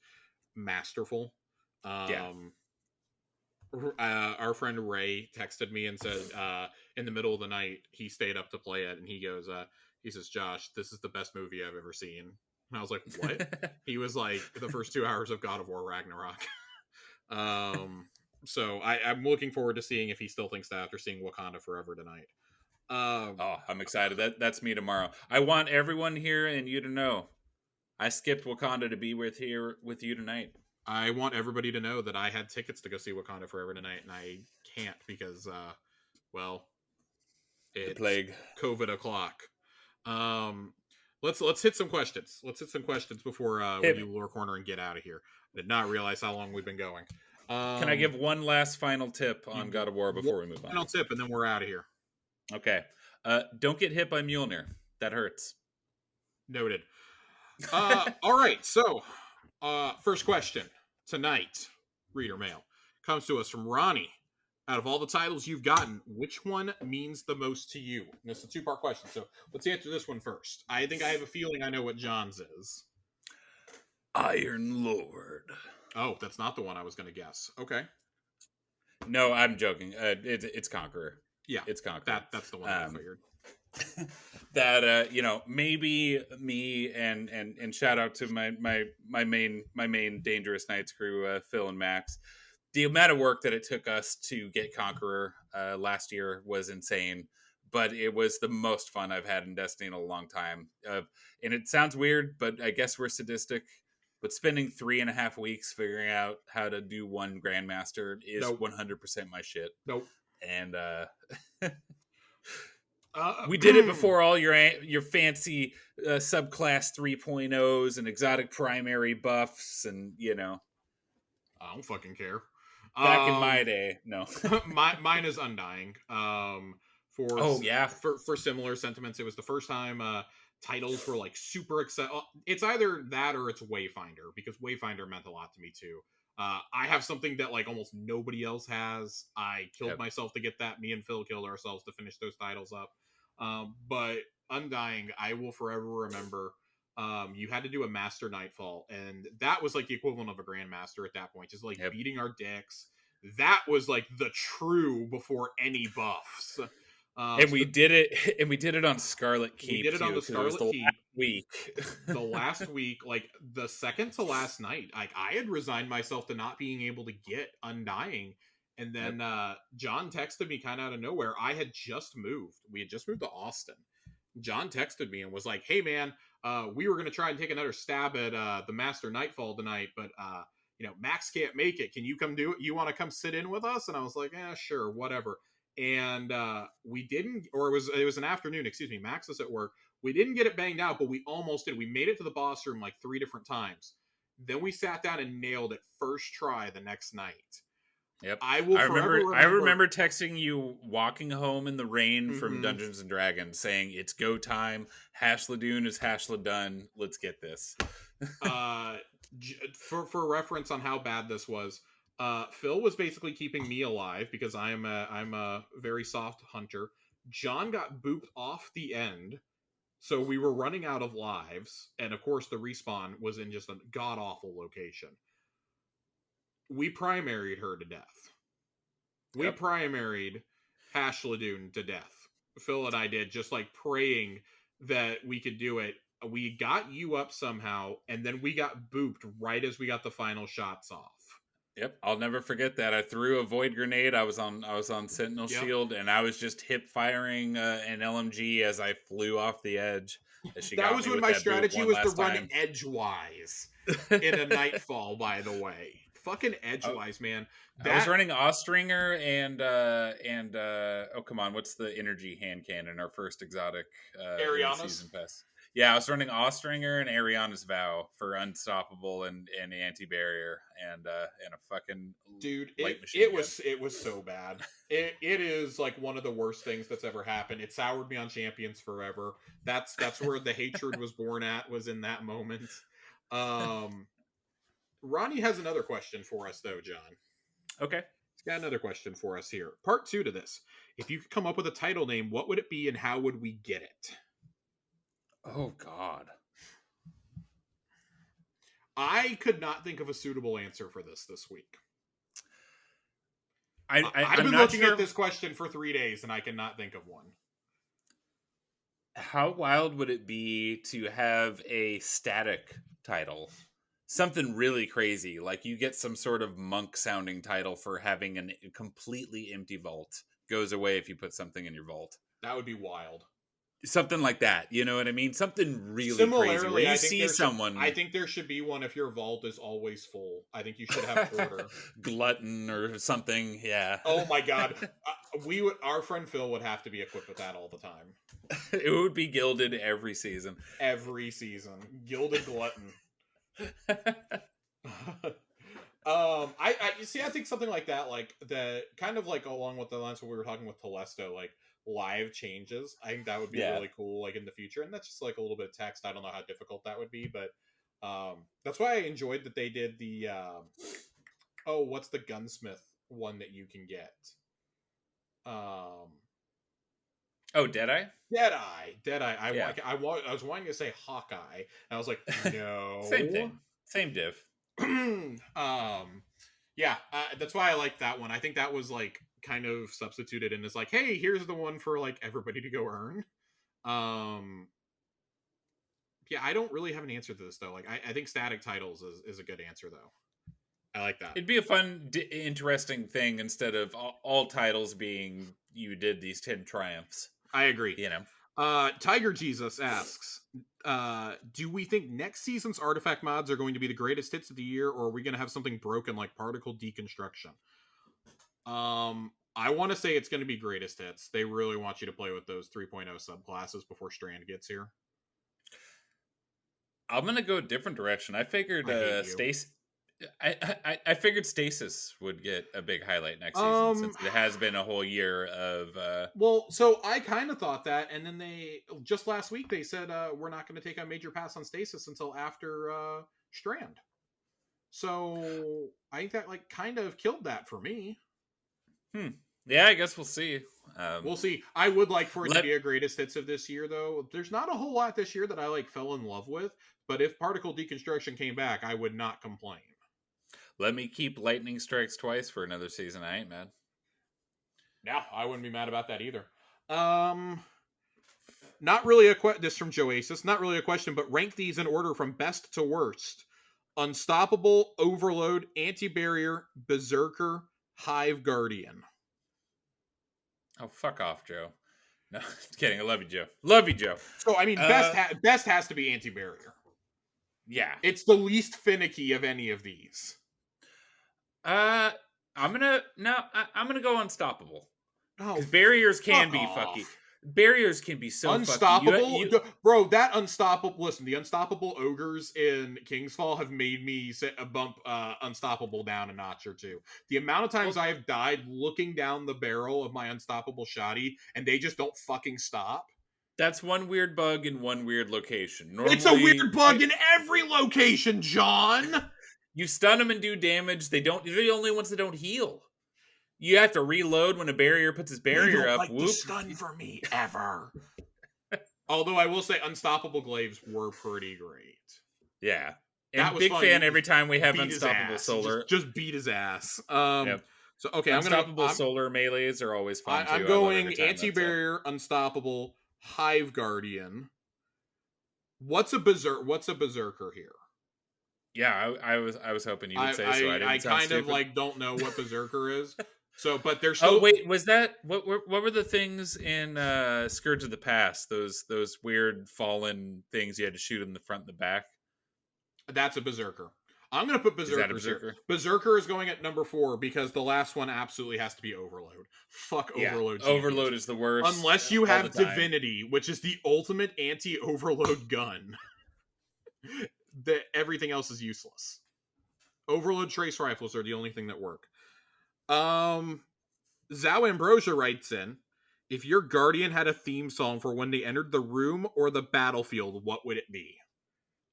masterful. Yeah. Our friend Ray texted me and said, in the middle of the night, he stayed up to play it, and he says, "Josh, this is the best movie I've ever seen." And I was like, "What?" He was like, "The first 2 hours of God of War Ragnarok." So I'm looking forward to seeing if he still thinks that after seeing Wakanda Forever tonight. I'm excited. That's me tomorrow. I want everyone here and you to know, I skipped Wakanda to be with you tonight. I want everybody to know that I had tickets to go see Wakanda Forever tonight, and I can't because, it's the plague. COVID o'clock. Let's hit some questions. Let's hit some questions before we do Lore Corner and get out of here. I did not realize how long we've been going. Can I give one last final tip on God of War before we move on? Final tip, and then we're out of here. Okay. Don't get hit by Mjolnir. That hurts. Noted. All right. So, first question tonight, reader mail, comes to us from Ronnie. Out of all the titles you've gotten, which one means the most to you? And it's a two-part question, so let's answer this one first. I think I have a feeling I know what John's is. Iron Lord. Oh, that's not the one I was going to guess. Okay. No, I'm joking. It's Conqueror. Yeah, it's Conqueror. That's the one I figured. That maybe me and shout out to my main Dangerous Knights crew, Phil and Max. The amount of work that it took us to get Conqueror last year was insane, but it was the most fun I've had in Destiny in a long time. And it sounds weird, but I guess we're sadistic. But spending 3.5 weeks figuring out how to do one Grandmaster is 100% my shit. Nope. And we did it before all your fancy subclass 3.0s and exotic primary buffs, and I don't fucking care. Back in my day, no. Mine is Undying. For similar sentiments, it was the first time titles were like super excited. It's either that or it's Wayfinder, because Wayfinder meant a lot to me too. I have something that like almost nobody else has. I killed myself to get that. Me and Phil killed ourselves to finish those titles up. But Undying, I will forever remember. You had to do a Master Nightfall, and that was like the equivalent of a Grandmaster at that point, just like beating our dicks. That was like the true before any buffs. And we did it on Scarlet Keep. We did it on the Scarlet Keep. The last last week, like the second to last night, like I had resigned myself to not being able to get Undying. And then John texted me kind of out of nowhere. I had just moved. We had just moved to Austin. John texted me and was like, "Hey man, we were going to try and take another stab at the Master Nightfall tonight, but Max can't make it. Can you come do it? You want to come sit in with us? And I was like, sure, whatever. And we didn't, or it was an afternoon, excuse me. Max was at work. We didn't get it banged out, but we almost did. We made it to the boss room like 3 different times. Then we sat down and nailed it first try the next night. Yep. I remember texting you walking home in the rain from Dungeons and Dragons saying it's go time. Hashladoon is Hashladun. Let's get this. For reference on how bad this was, Phil was basically keeping me alive because I'm a very soft hunter. John got booped off the end, so we were running out of lives, and of course the respawn was in just a god-awful location. We primaried her to death. We primaried Hashladoon to death. Phil and I did, just like praying that we could do it. We got you up somehow, and then we got booped right as we got the final shots off. Yep, I'll never forget that. I threw a void grenade. I was on Sentinel Shield, and I was just hip firing an LMG as I flew off the edge. That was when my strategy was to run edgewise in a Nightfall. By the way, fucking edgewise, man. I was running Austringer and oh come on, what's the energy hand cannon? Our first exotic season pass. Yeah, I was running Austringer and Ariana's Vow for unstoppable and anti-barrier and a fucking dude. Light it was so bad. It is like one of the worst things that's ever happened. It soured me on Champions forever. That's where the hatred was born at. Was in that moment. Ronnie has another question for us though, John. Okay. He's got another question for us here. Part 2 to this. If you could come up with a title name, what would it be and how would we get it? Oh, God. I could not think of a suitable answer for this week. I've been looking at this question for 3 days and I cannot think of one. How wild would it be to have a static title? Something really crazy, like you get some sort of monk-sounding title for having a completely empty vault. Goes away if you put something in your vault. That would be wild. Something like that, you know what I mean? Something really crazy. Where you see someone... I think there should be one if your vault is always full. I think you should have order. Glutton or something, yeah. Oh my god. Our friend Phil would have to be equipped with that all the time. It would be gilded every season. Every season. Gilded Glutton. I think something like that, like the kind of like along with the lines what we were talking with Telesto, like live changes. I think that would be really cool, like in the future. And that's just like a little bit of text. I don't know how difficult that would be, but that's why I enjoyed that they did the what's the gunsmith one that you can get? Deadeye. I was wanting to say Hawkeye, and I was like, no. Same thing. Same div. That's why I like that one. I think that was like kind of substituted and it's like, hey, here's the one for like everybody to go earn. I don't really have an answer to this though. Like I think static titles is a good answer though. I like that. It'd be a fun, interesting thing instead of all titles being you did these 10 triumphs. I agree. You know, Tiger Jesus asks, do we think next season's artifact mods are going to be the greatest hits of the year, or are we going to have something broken like particle deconstruction? I want to say it's going to be greatest hits. They really want you to play with those 3.0 subclasses before Strand gets here. I'm going to go a different direction. I figured I figured Stasis would get a big highlight next season since it has been a whole year of... so I kind of thought that, and then just last week they said we're not going to take a major pass on Stasis until after Strand. So I think that like kind of killed that for me. Yeah, I guess we'll see. We'll see. I would like for it to be a greatest hits of this year, though. There's not a whole lot this year that I like fell in love with, but if particle deconstruction came back, I would not complain. Let me keep lightning strikes twice for another season. I ain't mad. Yeah, I wouldn't be mad about that either. Not really this from Joasis. Not really a question, but rank these in order from best to worst: Unstoppable, Overload, Anti-Barrier, Berserker, Hive Guardian. Oh, fuck off, Joe. No, just kidding. I love you, Joe. Love you, Joe. So, I mean, best has to be Anti-Barrier. Yeah. It's the least finicky of any of these. I'm gonna go unstoppable Oh, because barriers can fuck be fucky. off. Barriers can be so fucky. Unstoppable, bro. That unstoppable. Listen, the unstoppable ogres in Kingsfall have made me bump unstoppable down a notch or two. The amount of times I have died looking down the barrel of my unstoppable shotty, and they just don't fucking stop. That's one weird bug in one weird location. Normally, it's a weird bug in every location, John. You stun them and do damage. They're the only ones that don't heal. You have to reload when a barrier puts his barrier they don't up. Like to stun for me ever. Although I will say, unstoppable glaives were pretty great. Yeah, and big fan every time we have unstoppable solar. Just beat his ass. So okay, unstoppable solar melees are always fun too. I'm going anti-barrier, unstoppable, hive guardian. What's a berserker here? Yeah, I was hoping you would say so. I kind of like don't know what berserker is. So, but there's still... Oh wait, was that what were the things in Scourge of the Past? Those weird fallen things you had to shoot in the front and the back. That's a berserker. I'm gonna put berserker. Berserker is going at number 4 because the last one absolutely has to be overload. Fuck overload. Overload is the worst. Unless you have divinity, which is the ultimate anti-overload gun. Everything else is useless. Overload trace rifles are the only thing that work. Zao Ambrosia writes in, if your guardian had a theme song for when they entered the room or the battlefield, what would it be?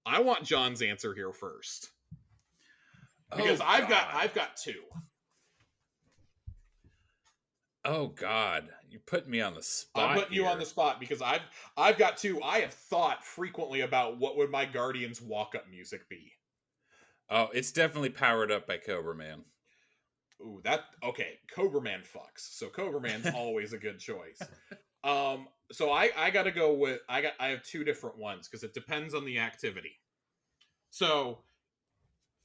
I want John's answer here first. Because I've got 2. Oh God, you're putting me on the spot. I'm putting you on the spot because I've got 2. I have thought frequently about what would my guardian's walk-up music be. Oh, it's definitely Powered Up by Cobra Man. Ooh, okay. Cobra Man fucks, so Cobra Man's always a good choice. So I gotta go with I have 2 different ones because it depends on the activity. So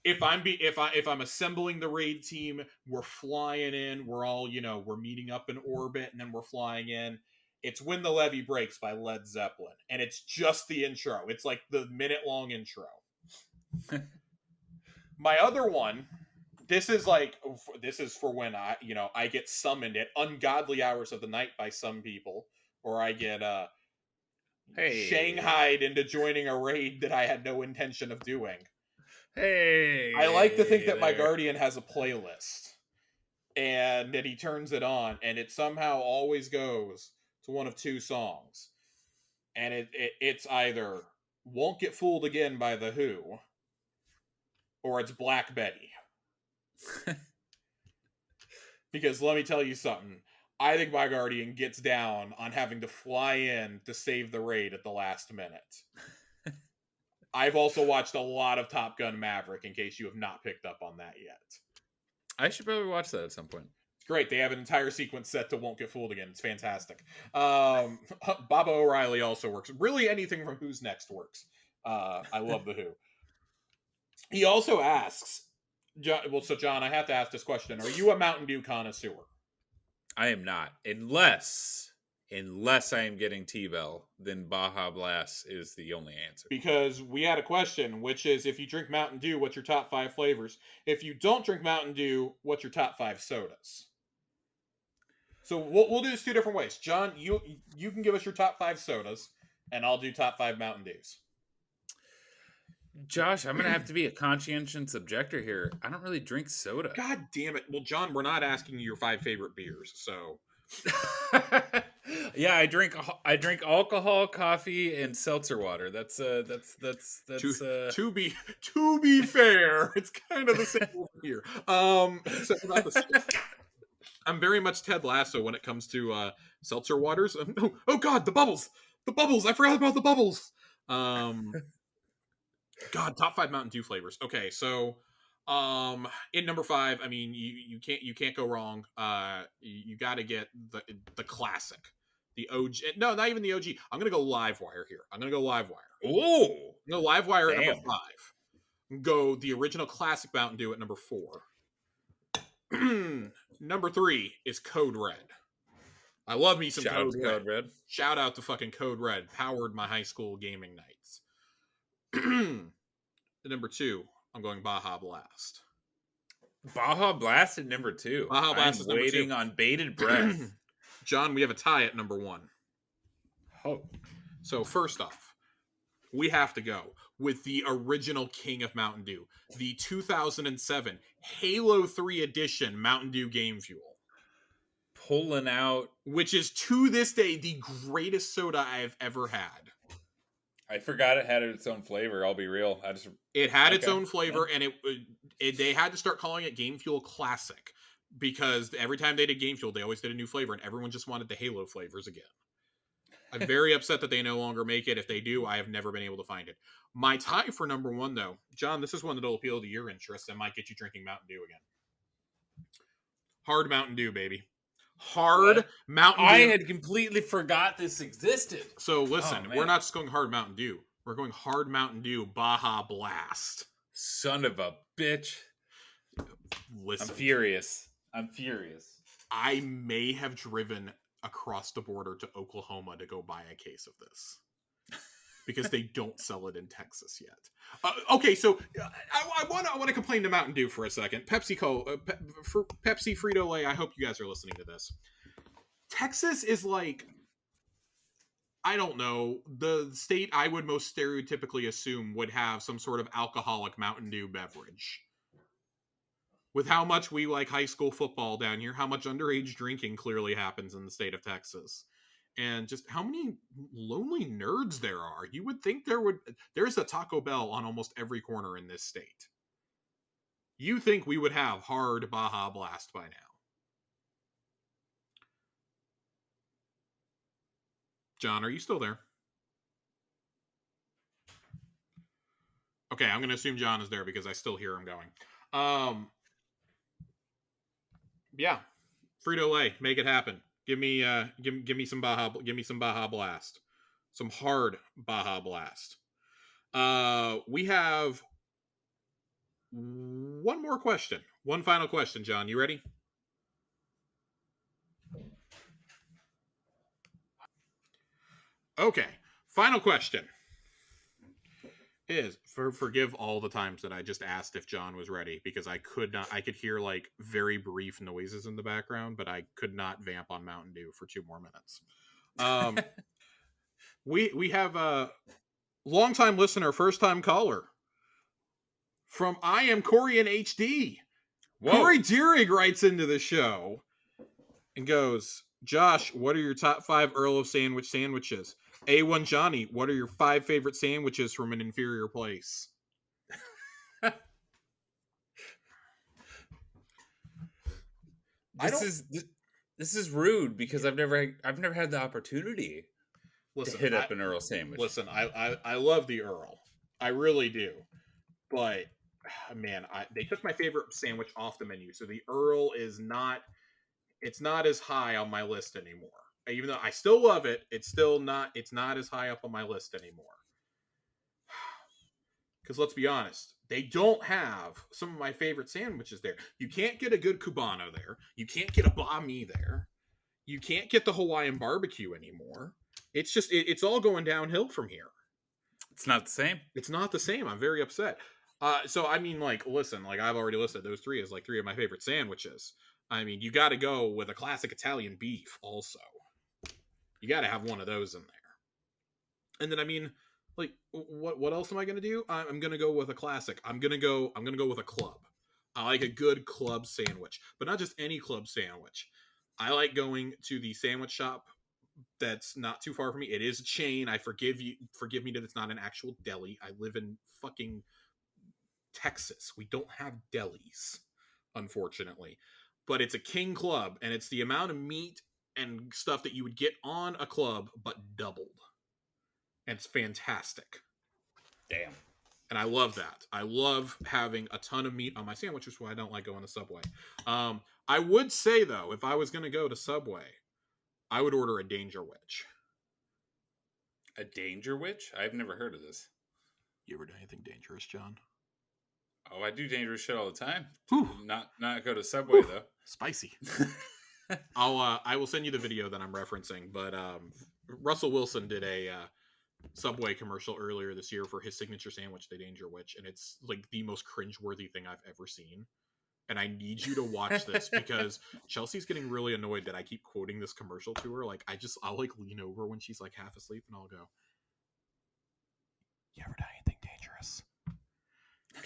if I'm assembling the raid team, we're flying in, we're all we're meeting up in orbit, and then we're flying in. It's When the Levee Breaks by Led Zeppelin, and it's just the intro. It's like the minute-long intro. My other one. This is for when I get summoned at ungodly hours of the night by some people, or I get shanghaied into joining a raid that I had no intention of doing. I like to think that my guardian has a playlist, and that he turns it on, and it somehow always goes to one of 2 songs, and it's either "Won't Get Fooled Again" by The Who, or it's Black Betty. Because let me tell you something. I think my guardian gets down on having to fly in to save the raid at the last minute. I've also watched a lot of Top Gun Maverick, in case you have not picked up on that yet. I should probably watch that at some point. It's great. They have an entire sequence set to Won't Get Fooled Again. It's fantastic. Baba O'Reilly also works. Really, anything from Who's Next works. I love The Who. He also asks, John, I have to ask this question. Are you a Mountain Dew connoisseur? I am not. Unless I am getting T-Bell, then Baja Blast is the only answer. Because we had a question, which is, if you drink Mountain Dew, what's your top 5 flavors? If you don't drink Mountain Dew, what's your top 5 sodas? So we'll do this 2 different ways. John, you can give us your top 5 sodas, and I'll do top 5 Mountain Dews. Josh, I'm going to have to be a conscientious objector here. I don't really drink soda. God damn it. Well, John, we're not asking you your 5 favorite beers, so... Yeah, I drink alcohol, coffee, and seltzer water. That's to be fair, it's kind of the same over here. I'm very much Ted Lasso when it comes to seltzer waters. Oh God, the bubbles! I forgot about the bubbles. God, top 5 Mountain Dew flavors. Okay, so in number 5, I mean, you can't go wrong. You got to get the classic, the OG. No, not even the OG. I'm gonna go Livewire here. Ooh, no, Livewire at number 5. Go the original classic Mountain Dew at number 4. Number 3 is Code Red. I love me some Code Red. Shout out to fucking Code Red. Powered my high school gaming nights. Number 2, I'm going Baja Blast. Baja Blast at number 2. Baja Blast I'm is number 2. waiting on bated breath. John, we have a tie at number 1. Oh. So first off, we have to go with the original king of Mountain Dew, the 2007 Halo 3 edition Mountain Dew Game Fuel. Pulling out. Which is, to this day, the greatest soda I've ever had. I forgot it had its own flavor, I'll be real. It had its own flavor, and they had to start calling it Game Fuel Classic, because every time they did Game Fuel, they always did a new flavor, and everyone just wanted the Halo flavors again. I'm very upset that they no longer make it. If they do, I have never been able to find it. My tie for number 1, though, John, this is one that'll appeal to your interests and might get you drinking Mountain Dew again. Hard Mountain Dew, baby. Hard Mountain Dew. I had completely forgot this existed. So listen, we're not just going Hard Mountain Dew. We're going Hard Mountain Dew Baja Blast. Son of a bitch. Listen. I'm furious. I may have driven across the border to Oklahoma to go buy a case of this. Because they don't sell it in Texas yet. Okay, so I want to complain to Mountain Dew for a second. Pepsi Frito-Lay, I hope you guys are listening to this. Texas is like, I don't know, the state I would most stereotypically assume would have some sort of alcoholic Mountain Dew beverage. With how much we like high school football down here, how much underage drinking clearly happens in the state of Texas. And just how many lonely nerds there are. You would think there's a Taco Bell on almost every corner in this state. You think we would have hard Baja Blast by now. John, are you still there? Okay, I'm going to assume John is there because I still hear him going. Yeah, Frito-Lay, make it happen. Give me some Baja Blast, some hard Baja Blast. We have one more question, one final question. John, you ready? Okay, final question is forgive all the times that I just asked if John was ready, because I could hear like very brief noises in the background, but I could not vamp on Mountain Dew for 2 more minutes. We have a longtime listener, first time caller from I Am Corey in HD. Whoa. Corey Deering writes into the show and goes, Josh, what are your top 5 Earl of sandwiches? A1 Johnny, what are your 5 favorite sandwiches from an inferior place? This is rude because I've never had the opportunity to hit up an Earl sandwich. Listen, I love the Earl. I really do. But man, they took my favorite sandwich off the menu. So the Earl is not as high on my list anymore. Even though I still love it, it's not as high up on my list anymore. Because let's be honest, they don't have some of my favorite sandwiches there. You can't get a good Cubano there. You can't get a banh mi there. You can't get the Hawaiian barbecue anymore. It's just, it's all going downhill from here. It's not the same. It's not the same. I'm very upset. So, I mean, like, listen, like, I've already listed those 3 as, like, 3 of my favorite sandwiches. I mean, you got to go with a classic Italian beef also. You got to have one of those in there. And then, I mean, like, what else am I going to do? I'm going to go with a classic. I'm going to go with a club. I like a good club sandwich, but not just any club sandwich. I like going to the sandwich shop that's not too far from me. It is a chain. Forgive me that it's not an actual deli. I live in fucking Texas. We don't have delis, unfortunately. But it's a king club, and it's the amount of meat and stuff that you would get on a club, but doubled. And it's fantastic. Damn. And I love that. I love having a ton of meat on my sandwich, which is why I don't like going to Subway. I would say, though, if I was going to go to Subway, I would order a Danger Witch. A Danger Witch? I've never heard of this. You ever do anything dangerous, John? Oh, I do dangerous shit all the time. Whew. Not go to Subway, though. Spicy. I will send you the video that I'm referencing, but Russell Wilson did a Subway commercial earlier this year for his signature sandwich, the Danger Witch, and it's like the most cringeworthy thing I've ever seen. and I need you to watch this because Chelsea's getting really annoyed that I keep quoting this commercial to her. Like, I'll like lean over when she's like half asleep and I'll go, "You ever done anything dangerous?"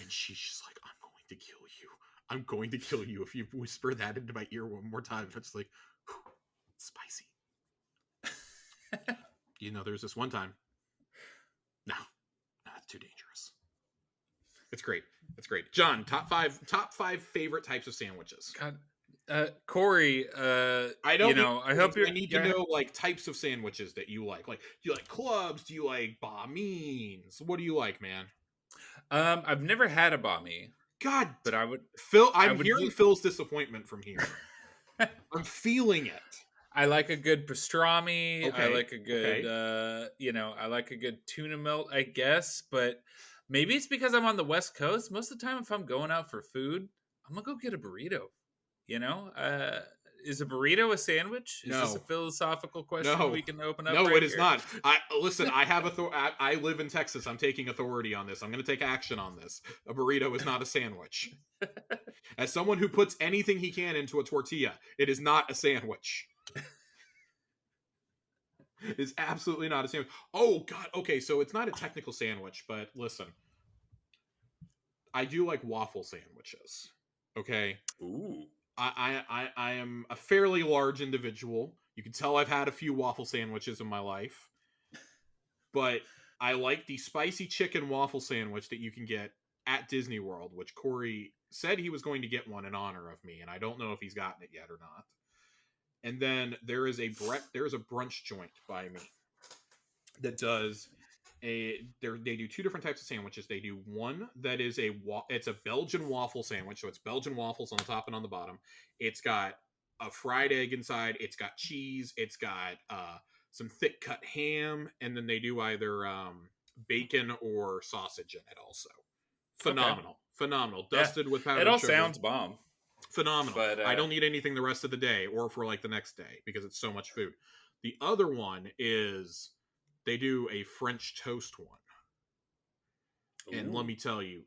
And she's just like, "I'm going to kill you. I'm going to kill you if you whisper that into my ear one more time." And it's like, spicy. You know, there's this one time. No, that's too dangerous. It's great. It's great. John, top five favorite types of sandwiches. God, Corey, I don't. I hope I need to know like types of sandwiches that you like. Like, do you like clubs? Do you like banh mi's? What do you like, man? I've never had a banh mi. God, but I would. Phil, I'm hearing Phil's disappointment from here. I'm feeling it. I like a good pastrami. Okay. I like a good, I like a good tuna melt, I guess. But maybe it's because I'm on the West Coast. Most of the time, if I'm going out for food, I'm gonna go get a burrito. Is a burrito a sandwich? Is this a philosophical question we can open up? No, it is not. Listen. I have I live in Texas. I'm taking authority on this. I'm going to take action on this. A burrito is not a sandwich. As someone who puts anything he can into a tortilla, it is not a sandwich. It's absolutely not a sandwich. Oh God. Okay, so it's not a technical sandwich, but listen, I do like waffle sandwiches. Okay. Ooh. I am a fairly large individual. You can tell I've had a few waffle sandwiches in my life, but I like the spicy chicken waffle sandwich that you can get at Disney World, which Corey said he was going to get one in honor of me, and I don't know if he's gotten it yet or not. And then there is a brunch joint by me that does they do two different types of sandwiches. They do one that is it's a Belgian waffle sandwich, so it's Belgian waffles on the top and on the bottom. It's got a fried egg inside. It's got cheese. It's got some thick cut ham, and then they do either bacon or sausage in it. Also, phenomenal. Dusted with powdered sugar. It all sounds bomb. Phenomenal. But I don't need anything the rest of the day or for like the next day because it's so much food. The other one is they do a French toast one. Ooh. And let me tell you,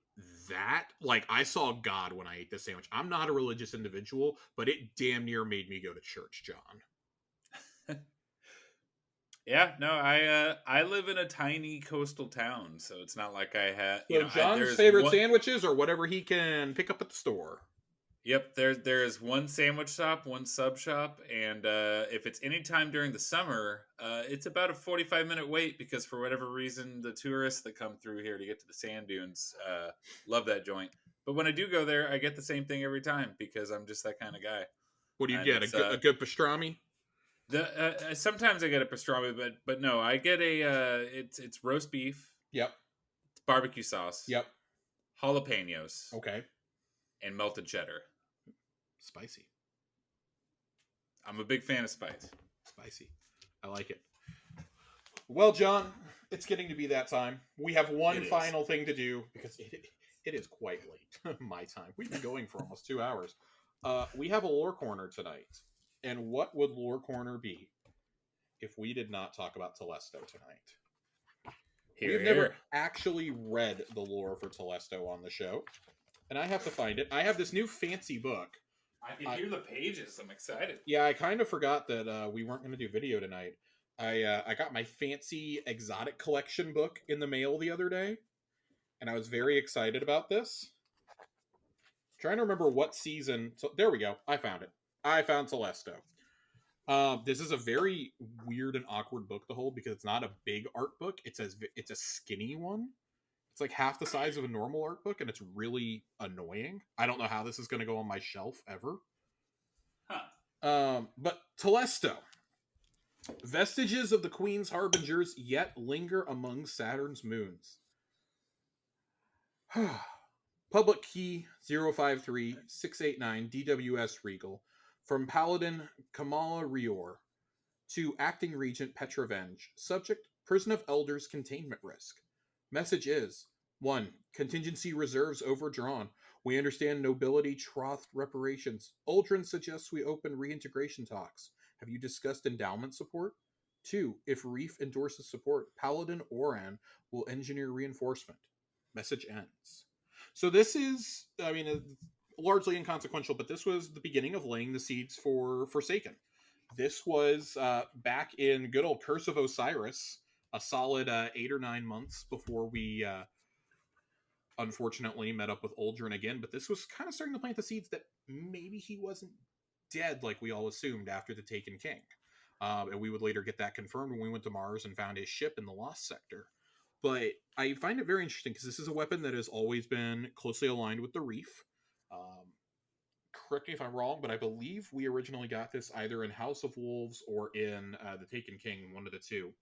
that, like, I saw God when I ate this sandwich. I'm not a religious individual, but it damn near made me go to church, John. Yeah, no, I live in a tiny coastal town, so it's not like I had. John's favorite sandwiches or whatever he can pick up at the store. Yep, there is one sandwich shop, one sub shop, and if it's any time during the summer, it's about a 45-minute wait because for whatever reason, the tourists that come through here to get to the sand dunes love that joint. But when I do go there, I get the same thing every time because I'm just that kind of guy. What do you get? A good pastrami? Sometimes I get a pastrami, but no, I get it's roast beef. Yep. It's barbecue sauce. Yep. Jalapenos. Okay. And melted cheddar. Spicy. I'm a big fan of spice. Spicy. I like it. Well, John, it's getting to be that time. We have one final thing to do because it is quite late. My time. We've been going for almost 2 hours. We have a lore corner tonight. And what would lore corner be if we did not talk about Telesto tonight? We've never actually read the lore for Telesto on the show. And I have to find it. I have this new fancy book. I can hear the pages. I'm excited. Yeah, I kind of forgot that we weren't going to do video tonight. I got my fancy exotic collection book in the mail the other day. And I was very excited about this. Trying to remember what season. So there we go. I found it. I found Telesto. This is a very weird and awkward book to hold because it's not a big art book. It's a skinny one. It's like half the size of a normal art book, and it's really annoying. I don't know how this is going to go on my shelf ever. Huh. But Telesto. Vestiges of the Queen's Harbingers yet linger among Saturn's moons. Public key 053689 DWS Regal. From Paladin Kamala Rior to Acting Regent Petravenge. Subject, Prison of Elders containment risk. Message is, 1. Contingency reserves overdrawn. We understand nobility troth reparations. Uldren suggests we open reintegration talks. Have you discussed endowment support? 2. If Reef endorses support, Paladin Oran will engineer reinforcement. Message ends. So this is, largely inconsequential, but this was the beginning of laying the seeds for Forsaken. This was back in good old Curse of Osiris, a solid 8 or 9 months before we unfortunately met up with Uldren again. But this was kind of starting to plant the seeds that maybe he wasn't dead like we all assumed after the Taken King. And we would later get that confirmed when we went to Mars and found his ship in the Lost Sector. But I find it very interesting because this is a weapon that has always been closely aligned with the Reef. Correct me if I'm wrong, but I believe we originally got this either in House of Wolves or in the Taken King, one of the two.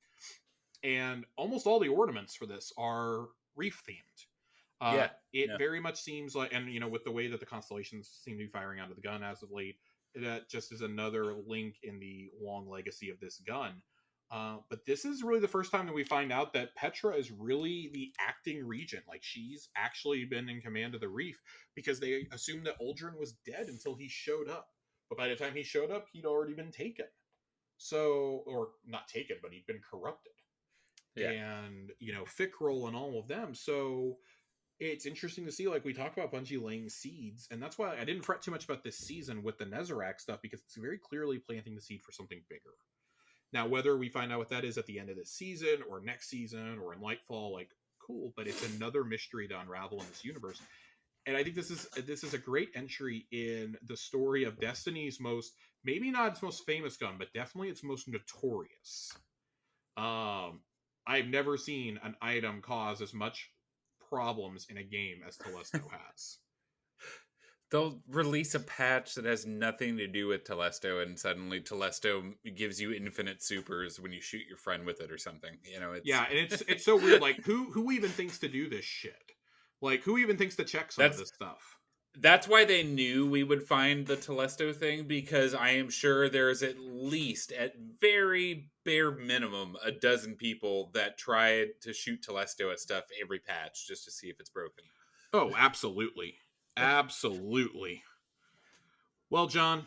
And almost all the ornaments for this are Reef themed. It very much seems like, and with the way that the constellations seem to be firing out of the gun as of late, that just is another link in the long legacy of this gun. But this is really the first time that we find out that Petra is really the acting regent. Like, she's actually been in command of the Reef, because they assumed that Uldren was dead until he showed up. But by the time he showed up, he'd already been taken. So, or not taken, but he'd been corrupted. Yeah. And, Fickrol and all of them. So it's interesting to see, like, we talk about Bungie laying seeds, and that's why I didn't fret too much about this season with the Nezarec stuff, because it's very clearly planting the seed for something bigger. Now, whether we find out what that is at the end of this season, or next season, or in Lightfall, like, cool, but it's another mystery to unravel in this universe. And I think this is a great entry in the story of Destiny's maybe not its most famous gun, but definitely its most notorious. I've never seen an item cause as much problems in a game as Telesto has. They'll release a patch that has nothing to do with Telesto, and suddenly Telesto gives you infinite supers when you shoot your friend with it or something. And it's so weird. Like, who even thinks to do this shit? Like, who even thinks to check some of this stuff? That's why they knew we would find the Telesto thing, because I am sure there's at least, at very bare minimum, a dozen people that tried to shoot Telesto at stuff every patch just to see if it's broken. Oh, absolutely. Absolutely. Well, John,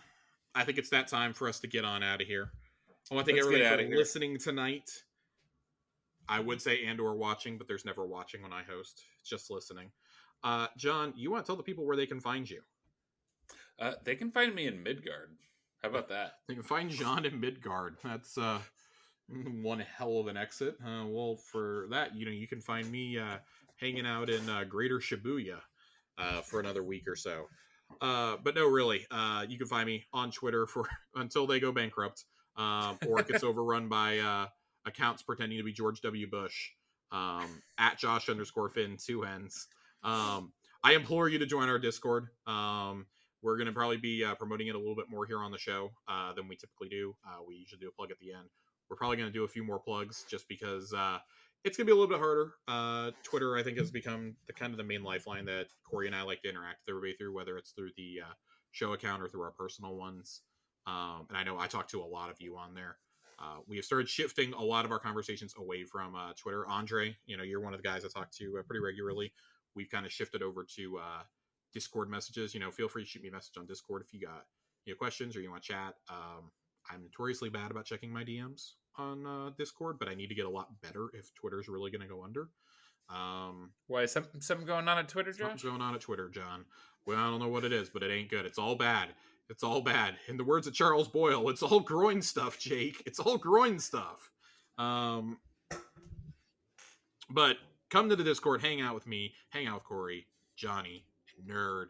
I think it's that time for us to get on out of here. I want to thank everybody for listening tonight. I would say and/or watching, but there's never watching when I host. It's just listening. John, you want to tell the people where they can find you? They can find me in Midgard. How about that? They can find John in Midgard. That's one hell of an exit. Well, for that, you can find me hanging out in Greater Shibuya for another week or so. But no, really, you can find me on Twitter until they go bankrupt, or it gets overrun by accounts pretending to be George W. Bush, at Josh_Finn, 2 N's. I implore you to join our Discord. We're going to probably be promoting it a little bit more here on the show than we typically do. We usually do a plug at the end. We're probably going to do a few more plugs just because it's going to be a little bit harder. Twitter, I think, has become the main lifeline that Corey and I like to interact with everybody through, whether it's through the show account or through our personal ones. And I know I talk to a lot of you on there. We have started shifting a lot of our conversations away from Twitter. Andre, you're one of the guys I talk to pretty regularly. We've kind of shifted over to Discord messages. Feel free to shoot me a message on Discord if you got questions or you want to chat. I'm notoriously bad about checking my DMs on Discord, but I need to get a lot better if Twitter's really going to go under. Why is something going on at Twitter, Josh? Something's going on at Twitter, John. Well, I don't know what it is, but it ain't good. It's all bad. It's all bad. In the words of Charles Boyle, it's all groin stuff, Jake. It's all groin stuff. But come to the Discord, hang out with me, hang out with Corey, Johnny, Nerd.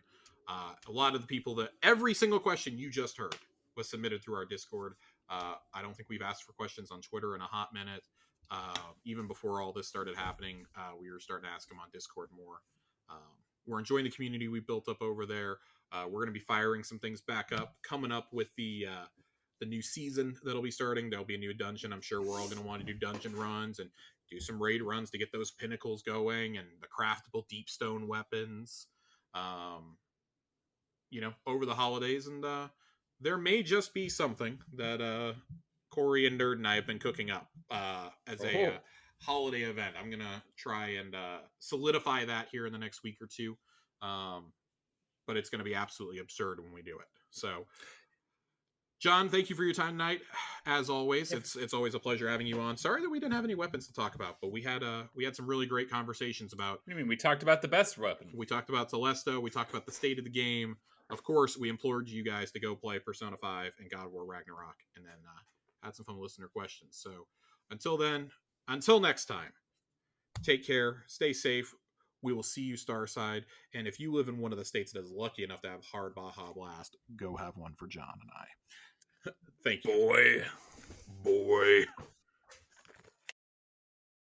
A lot of the people that every single question you just heard was submitted through our Discord. I don't think we've asked for questions on Twitter in a hot minute. Even before all this started happening, we were starting to ask them on Discord more. We're enjoying the community we built up over there. We're going to be firing some things back up, coming up with the new season that'll be starting. There'll be a new dungeon. I'm sure we're all going to want to do dungeon runs and do some raid runs to get those pinnacles going and the craftable deep stone weapons, over the holidays. And there may just be something that Corey and Nerd and I have been cooking up as a holiday event. I'm going to try and solidify that here in the next week or two. But it's going to be absolutely absurd when we do it. So John, thank you for your time tonight. As always, Yep. it's always a pleasure having you on. Sorry that we didn't have any weapons to talk about, but we had some really great conversations about. I mean, we talked about the best weapon. We talked about Telesto. We talked about the state of the game. Of course, we implored you guys to go play Persona 5 and God of War Ragnarok, and then had some fun listener questions. So until then, until next time, take care, stay safe. We will see you Starside. And if you live in one of the states that is lucky enough to have hard Baja Blast, go have one for John and I. Thank you. Boy.